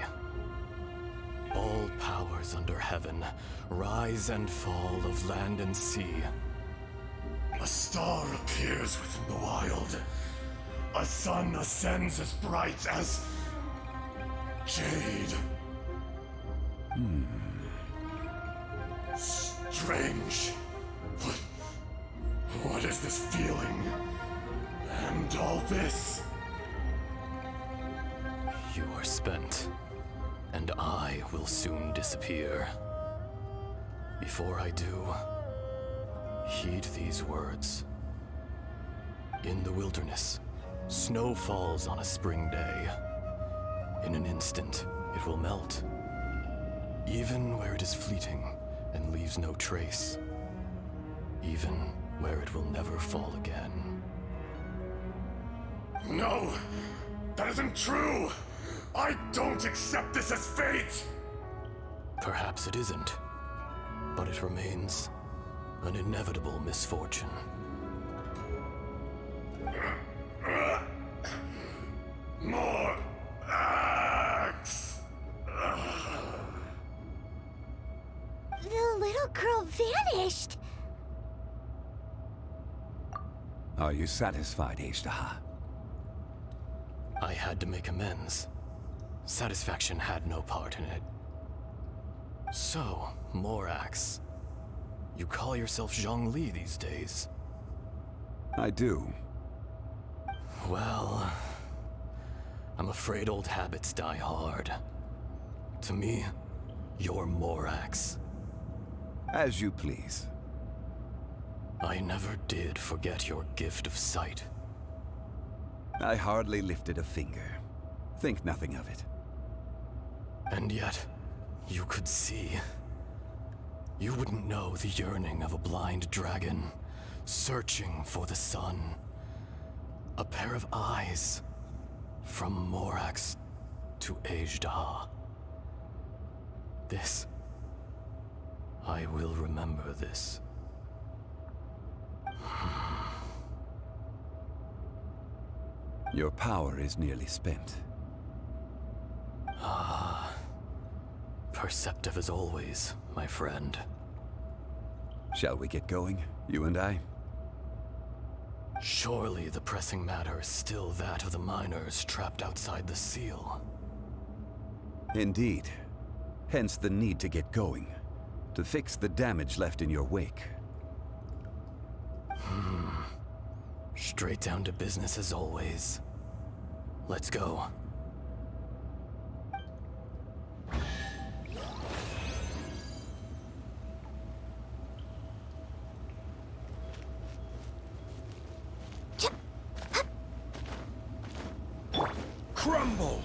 All powers under heaven, rise and fall of land and sea. A star appears within the wild. A sun ascends as bright as jade. Strange. What is this feeling? And all this? You are spent, and I will soon disappear. Before I do, heed these words. In the wilderness, snow falls on a spring day. In an instant, it will melt. Even where it is fleeting and leaves no trace. Even where it will never fall again. No! That isn't true! I don't accept this as fate! Perhaps it isn't, but it remains an inevitable misfortune. More axe! The little girl vanished! Are you satisfied, Ajdaha? I had to make amends. Satisfaction had no part in it. So, Morax, you call yourself Zhongli these days? I do. Well, I'm afraid old habits die hard. To me, you're Morax. As you please. I never did forget your gift of sight. I hardly lifted a finger. Think nothing of it. And yet, you could see. You wouldn't know the yearning of a blind dragon, searching for the sun. A pair of eyes, from Morax to Ajdaha. This, I will remember this. Your power is nearly spent. Perceptive as always, my friend. Shall we get going, you and I? Surely the pressing matter is still that of the miners trapped outside the seal. Indeed. Hence the need to get going. To fix the damage left in your wake. Straight down to business as always. Let's go. Crumble!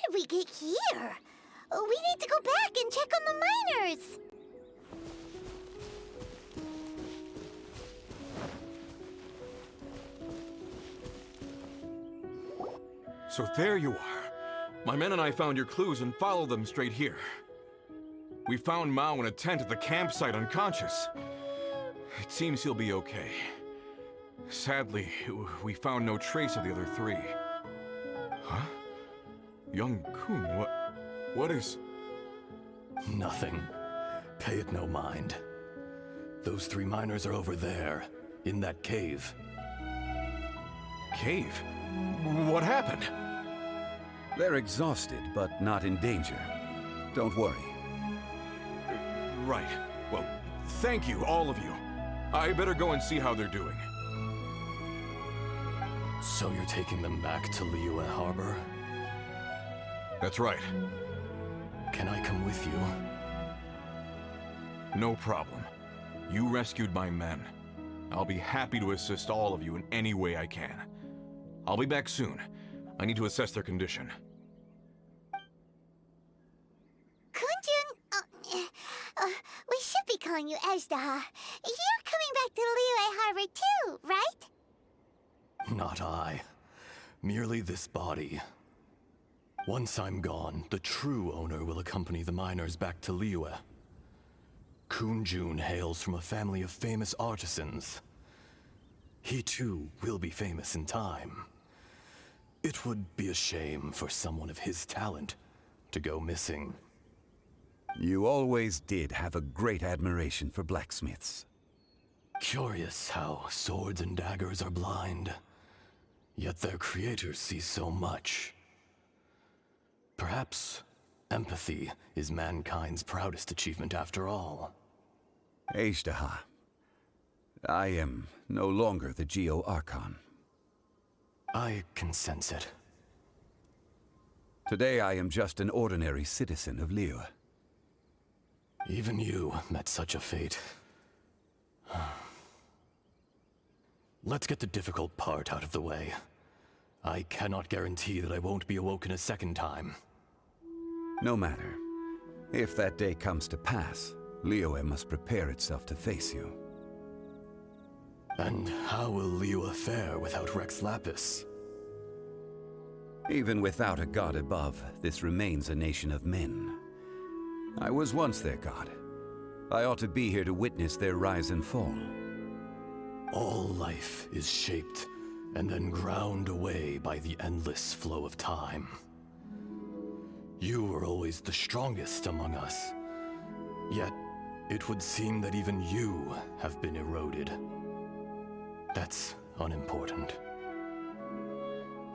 did we get here? We need to go back and check on the miners. So there you are. My men and I found your clues and followed them straight here. We found Mao in a tent at the campsite unconscious. It seems he'll be okay. Sadly, we found no trace of the other three. Huh? Young Kun, what is... Nothing. Pay it no mind. Those 3 miners are over there, in that cave. Cave? What happened? They're exhausted, but not in danger. Don't worry. Right. Well, thank you, all of you. I better go and see how they're doing. So you're taking them back to Liyue Harbor? That's right. Can I come with you? No problem. You rescued my men. I'll be happy to assist all of you in any way I can. I'll be back soon. I need to assess their condition. Kunjun, we should be calling you Ezda. You're coming back to Liyue Harbor too, right? Not I. Merely this body. Once I'm gone, the true owner will accompany the miners back to Liyue. Kunjun hails from a family of famous artisans. He too will be famous in time. It would be a shame for someone of his talent to go missing. You always did have a great admiration for blacksmiths. Curious how swords and daggers are blind, yet their creators see so much. Perhaps empathy is mankind's proudest achievement after all. Ejdaha, I am no longer the Geo-Archon. I can sense it. Today I am just an ordinary citizen of Liyue. Even you met such a fate. Let's get the difficult part out of the way. I cannot guarantee that I won't be awoken a second time. No matter. If that day comes to pass, Liyue must prepare itself to face you. And how will Liyue fare without Rex Lapis? Even without a god above, this remains a nation of men. I was once their god. I ought to be here to witness their rise and fall. All life is shaped and then ground away by the endless flow of time. You were always the strongest among us. Yet, it would seem that even you have been eroded. That's unimportant.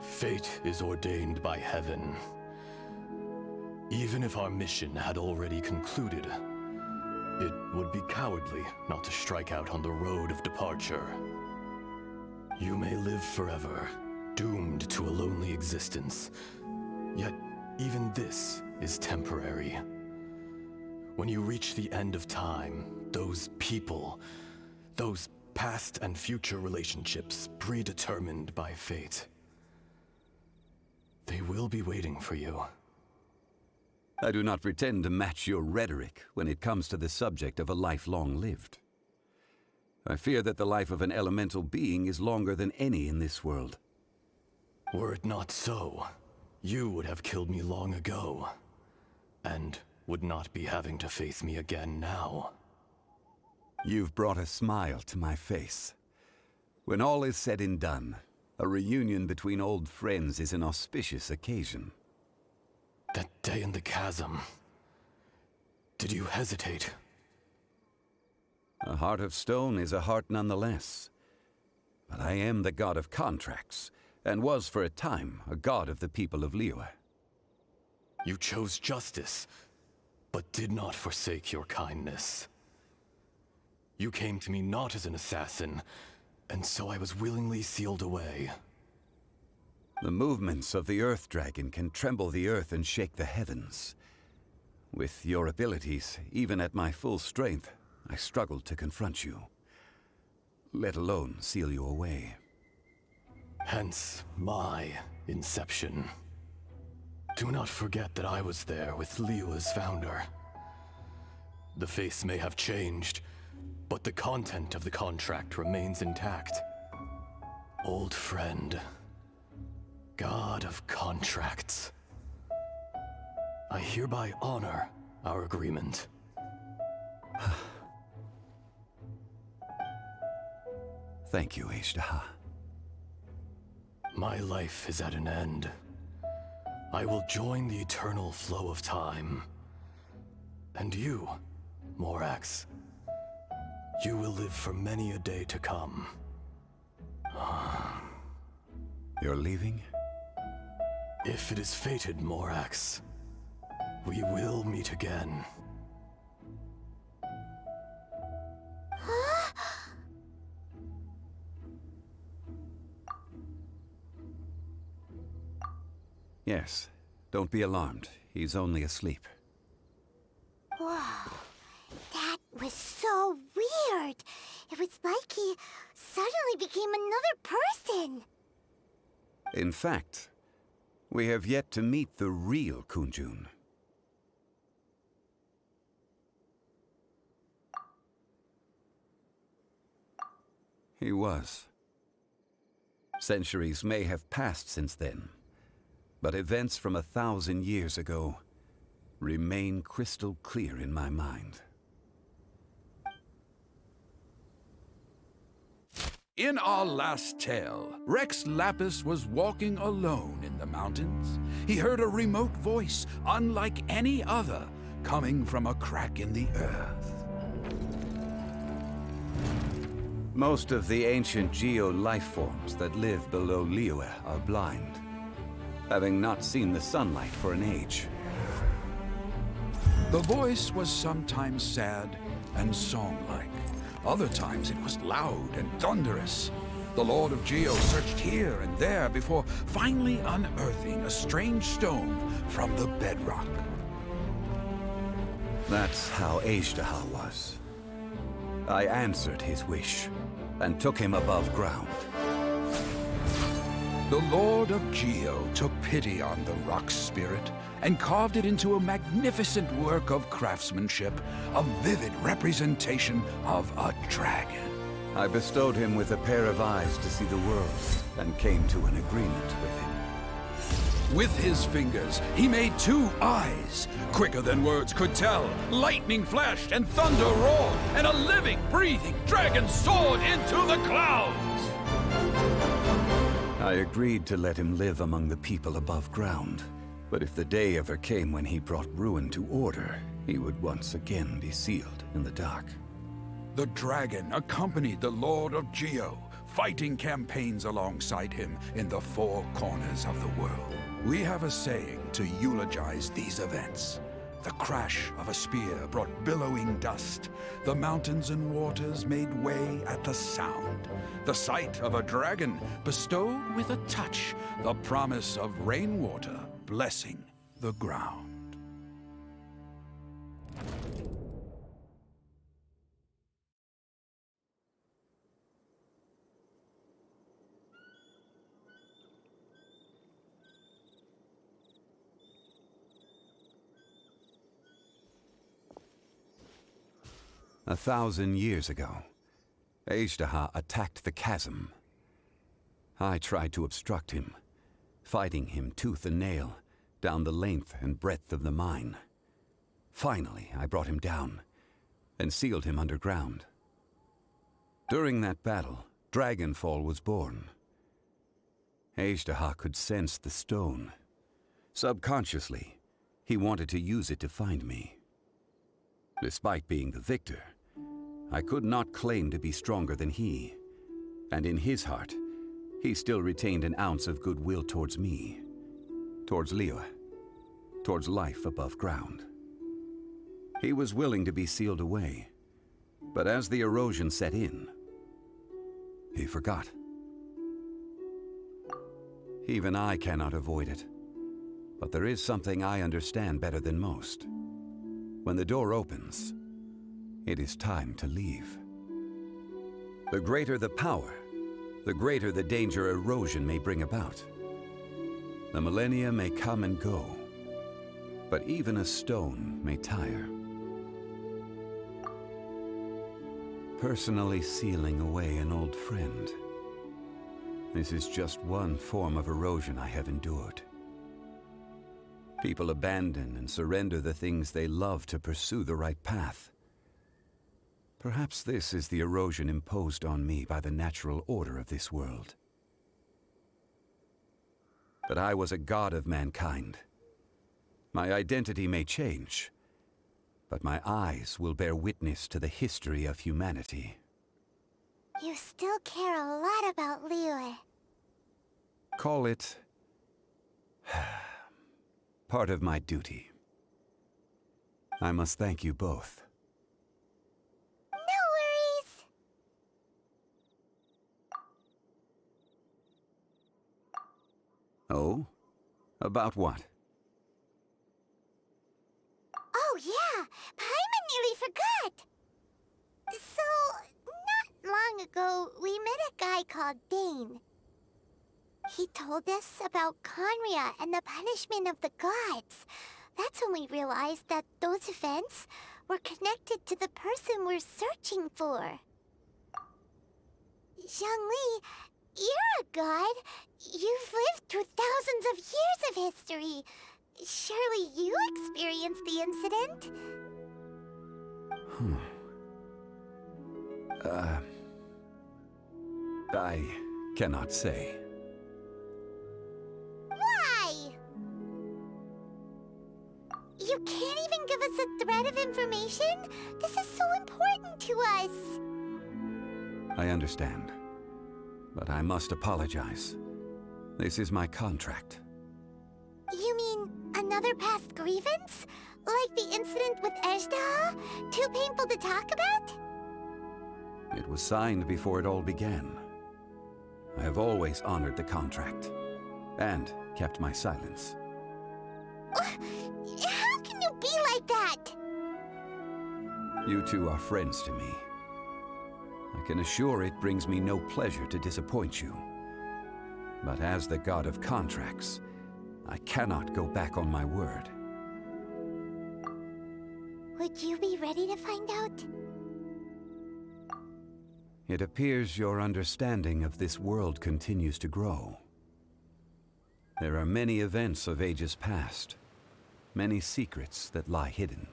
Fate is ordained by heaven. Even if our mission had already concluded, it would be cowardly not to strike out on the road of departure. You may live forever, doomed to a lonely existence. Yet, even this is temporary. When you reach the end of time, those people, those past and future relationships predetermined by fate, they will be waiting for you. I do not pretend to match your rhetoric when it comes to the subject of a life long lived. I fear that the life of an elemental being is longer than any in this world. Were it not so, you would have killed me long ago, and would not be having to face me again now. You've brought a smile to my face. When all is said and done, a reunion between old friends is an auspicious occasion. That day in the chasm, did you hesitate? A heart of stone is a heart nonetheless. But I am the god of contracts, and was for a time a god of the people of Liyue. You chose justice, but did not forsake your kindness. You came to me not as an assassin, and so I was willingly sealed away. The movements of the Earth Dragon can tremble the earth and shake the heavens. With your abilities, even at my full strength, I struggled to confront you, let alone seal you away. Hence my inception. Do not forget that I was there with Liyue's founder. The face may have changed, but the content of the contract remains intact. Old friend, God of contracts, I hereby honor our agreement. Thank you, Ishtaha. My life is at an end. I will join the eternal flow of time. And you, Morax, you will live for many a day to come. You're leaving? If it is fated, Morax, we will meet again. Yes. Don't be alarmed. He's only asleep. Whoa. That was so weird. It was like he suddenly became another person. In fact, we have yet to meet the real Kunjun. He was. Centuries may have passed since then, but events from 1,000 years ago remain crystal clear in my mind. In our last tale, Rex Lapis was walking alone in the mountains. He heard a remote voice, unlike any other, coming from a crack in the earth. Most of the ancient geo-life forms that live below Liyue are blind, having not seen the sunlight for an age. The voice was sometimes sad and song-like. Other times it was loud and thunderous. The Lord of Geo searched here and there before finally unearthing a strange stone from the bedrock. That's how Ishtaha was. I answered his wish and took him above ground. The Lord of Geo took pity on the rock spirit and carved it into a magnificent work of craftsmanship, a vivid representation of a dragon. I bestowed him with a pair of eyes to see the world and came to an agreement with him. With his fingers, he made 2 eyes. Quicker than words could tell, lightning flashed and thunder roared, and a living, breathing dragon soared into the clouds! I agreed to let him live among the people above ground. But if the day ever came when he brought ruin to order, he would once again be sealed in the dark. The dragon accompanied the Lord of Geo, fighting campaigns alongside him in the 4 corners of the world. We have a saying to eulogize these events. The crash of a spear brought billowing dust. The mountains and waters made way at the sound. The sight of a dragon bestowed with a touch the promise of rainwater blessing the ground. A 1,000 years ago, Ishtaha attacked the chasm. I tried to obstruct him, fighting him tooth and nail down the length and breadth of the mine. Finally, I brought him down and sealed him underground. During that battle, Dragonfall was born. Ishtaha could sense the stone. Subconsciously, he wanted to use it to find me. Despite being the victor, I could not claim to be stronger than he, and in his heart, he still retained an ounce of goodwill towards me, towards Liyue, towards life above ground. He was willing to be sealed away, but as the erosion set in, he forgot. Even I cannot avoid it, but there is something I understand better than most. When the door opens, it is time to leave. The greater the power, the greater the danger erosion may bring about. The millennia may come and go, But even a stone may tire. Personally sealing away an old friend. This is just one form of erosion I have endured. People abandon and surrender the things they love to pursue the right path. Perhaps this is the erosion imposed on me by the natural order of this world. But I was a god of mankind. My identity may change, but my eyes will bear witness to the history of humanity. You still care a lot about Liyue. Call it part of my duty. I must thank you both. No worries. Oh? About what? Oh yeah, Paimon nearly forgot. So, not long ago, we met a guy called Dane. He told us about Conria and the punishment of the gods. That's when we realized that those events were connected to the person we're searching for. Zhongli, you're a god. You've lived through thousands of years of history. Surely you experienced the incident? I cannot say. Why? You can't even give us a thread of information? This is so important to us. I understand. But I must apologize. This is my contract. You mean another past grievance? Like the incident with Ejda? Too painful to talk about? It was signed before it all began. I have always honored the contract. And kept my silence. How can you be like that? You two are friends to me. I can assure it brings me no pleasure to disappoint you. But as the god of contracts, I cannot go back on my word. Would you be ready to find out? It appears your understanding of this world continues to grow. There are many events of ages past, many secrets that lie hidden.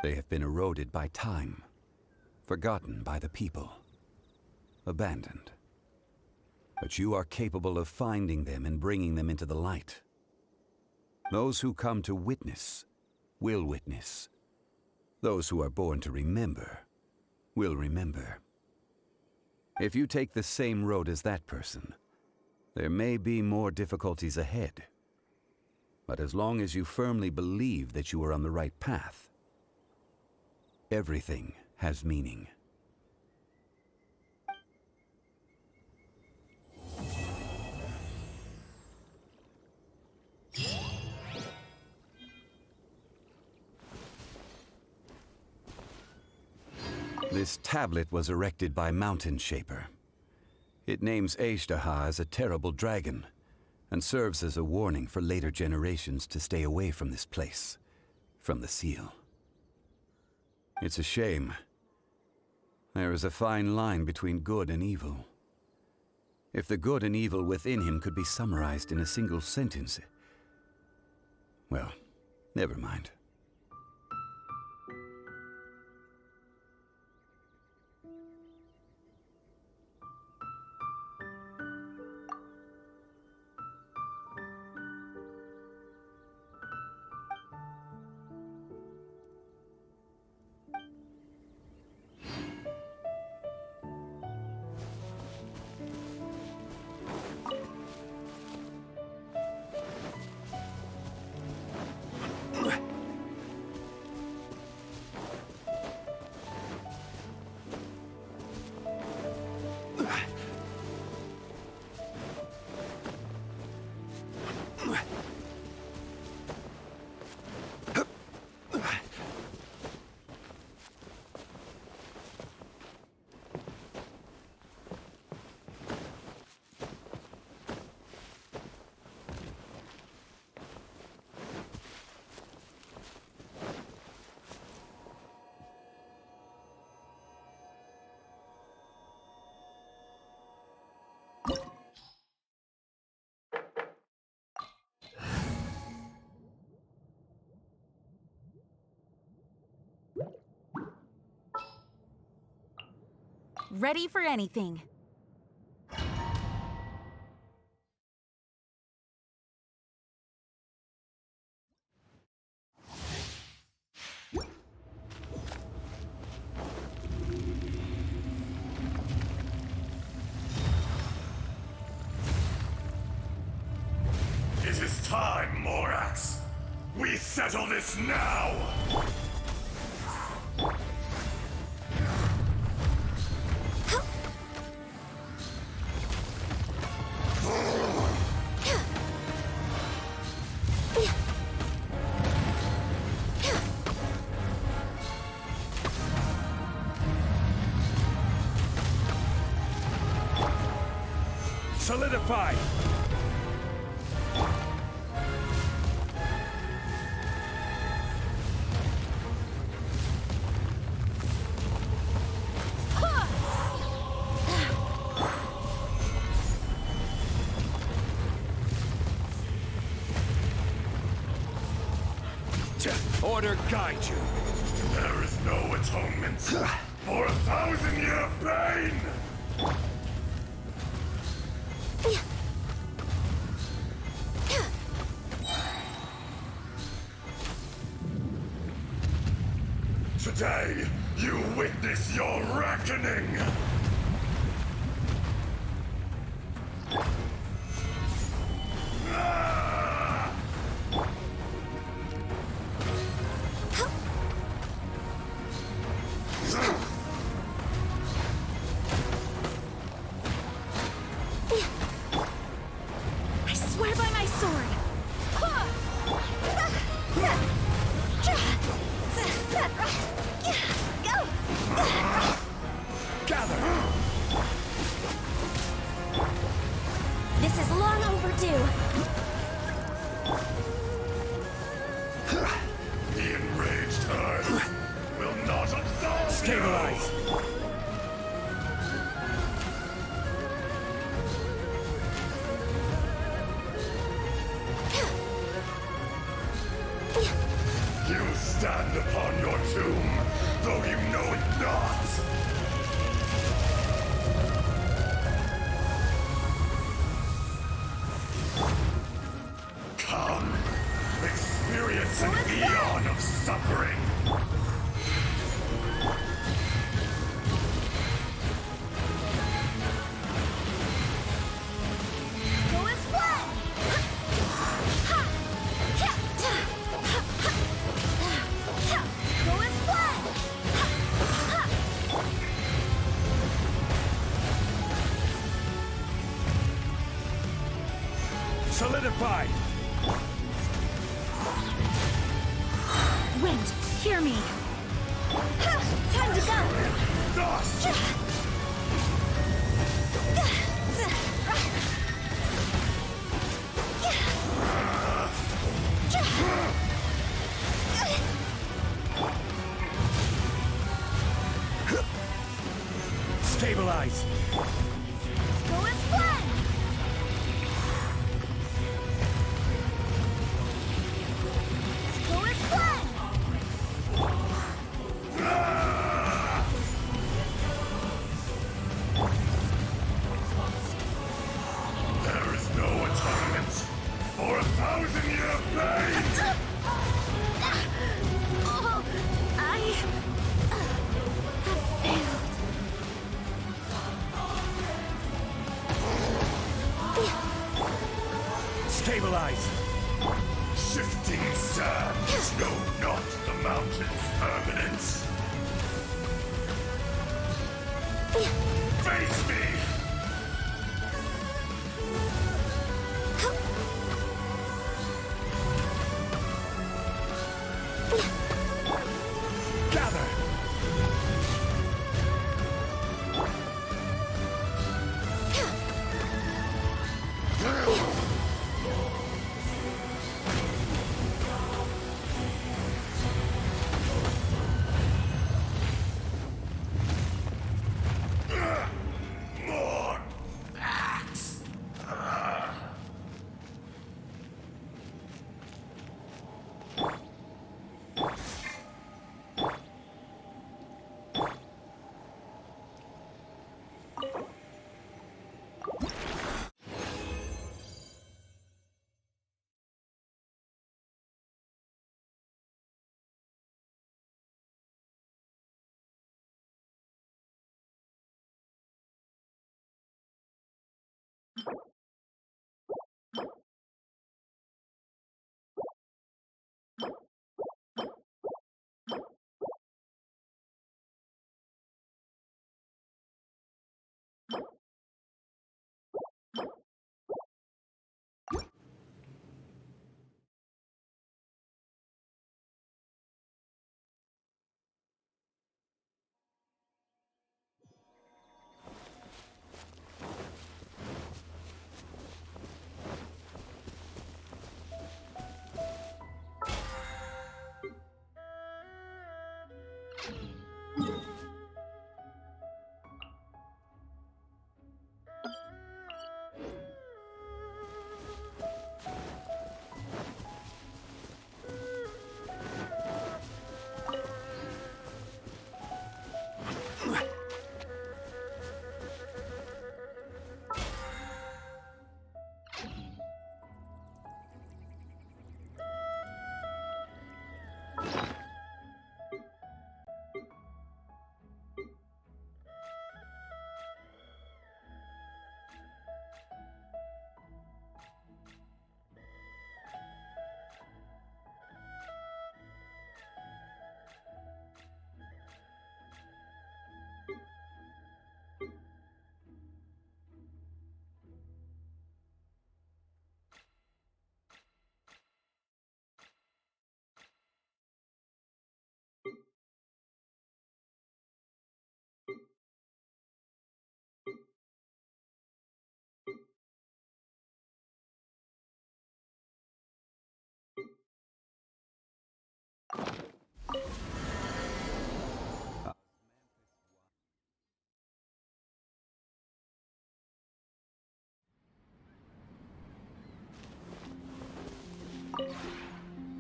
They have been eroded by time, forgotten by the people, abandoned. But you are capable of finding them and bringing them into the light. Those who come to witness will witness. Those who are born to remember will remember. If you take the same road as that person, there may be more difficulties ahead. But as long as you firmly believe that you are on the right path, everything has meaning. This tablet was erected by Mountain Shaper. It names Ejdaha as a terrible dragon, and serves as a warning for later generations to stay away from this place, from the seal. It's a shame. There is a fine line between good and evil. If the good and evil within him could be summarized in a single sentence... Well, never mind. Ready for anything. It is time, Morax. We settle this now! Solidify! Order guide you. There is no atonement for 1,000-year pain! Today, you witness your reckoning! I swear by my sword! Gather! This is long overdue. The enraged earth will not absolve Stabilize! You stand upon your tomb, though you know it not! Come, experience an eon of suffering! Go as one! Go as one! Solidify! Wind, hear me! Time to go! Dust! Stabilize! Go as one! Go as one! There is no atonement for 1,000-year pain! Oh, I have failed. Stabilize! Shifting sands know not the mountain's permanence. Face me! Gather! More axe!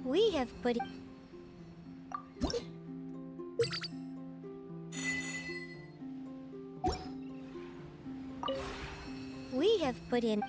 We have put... We have put in...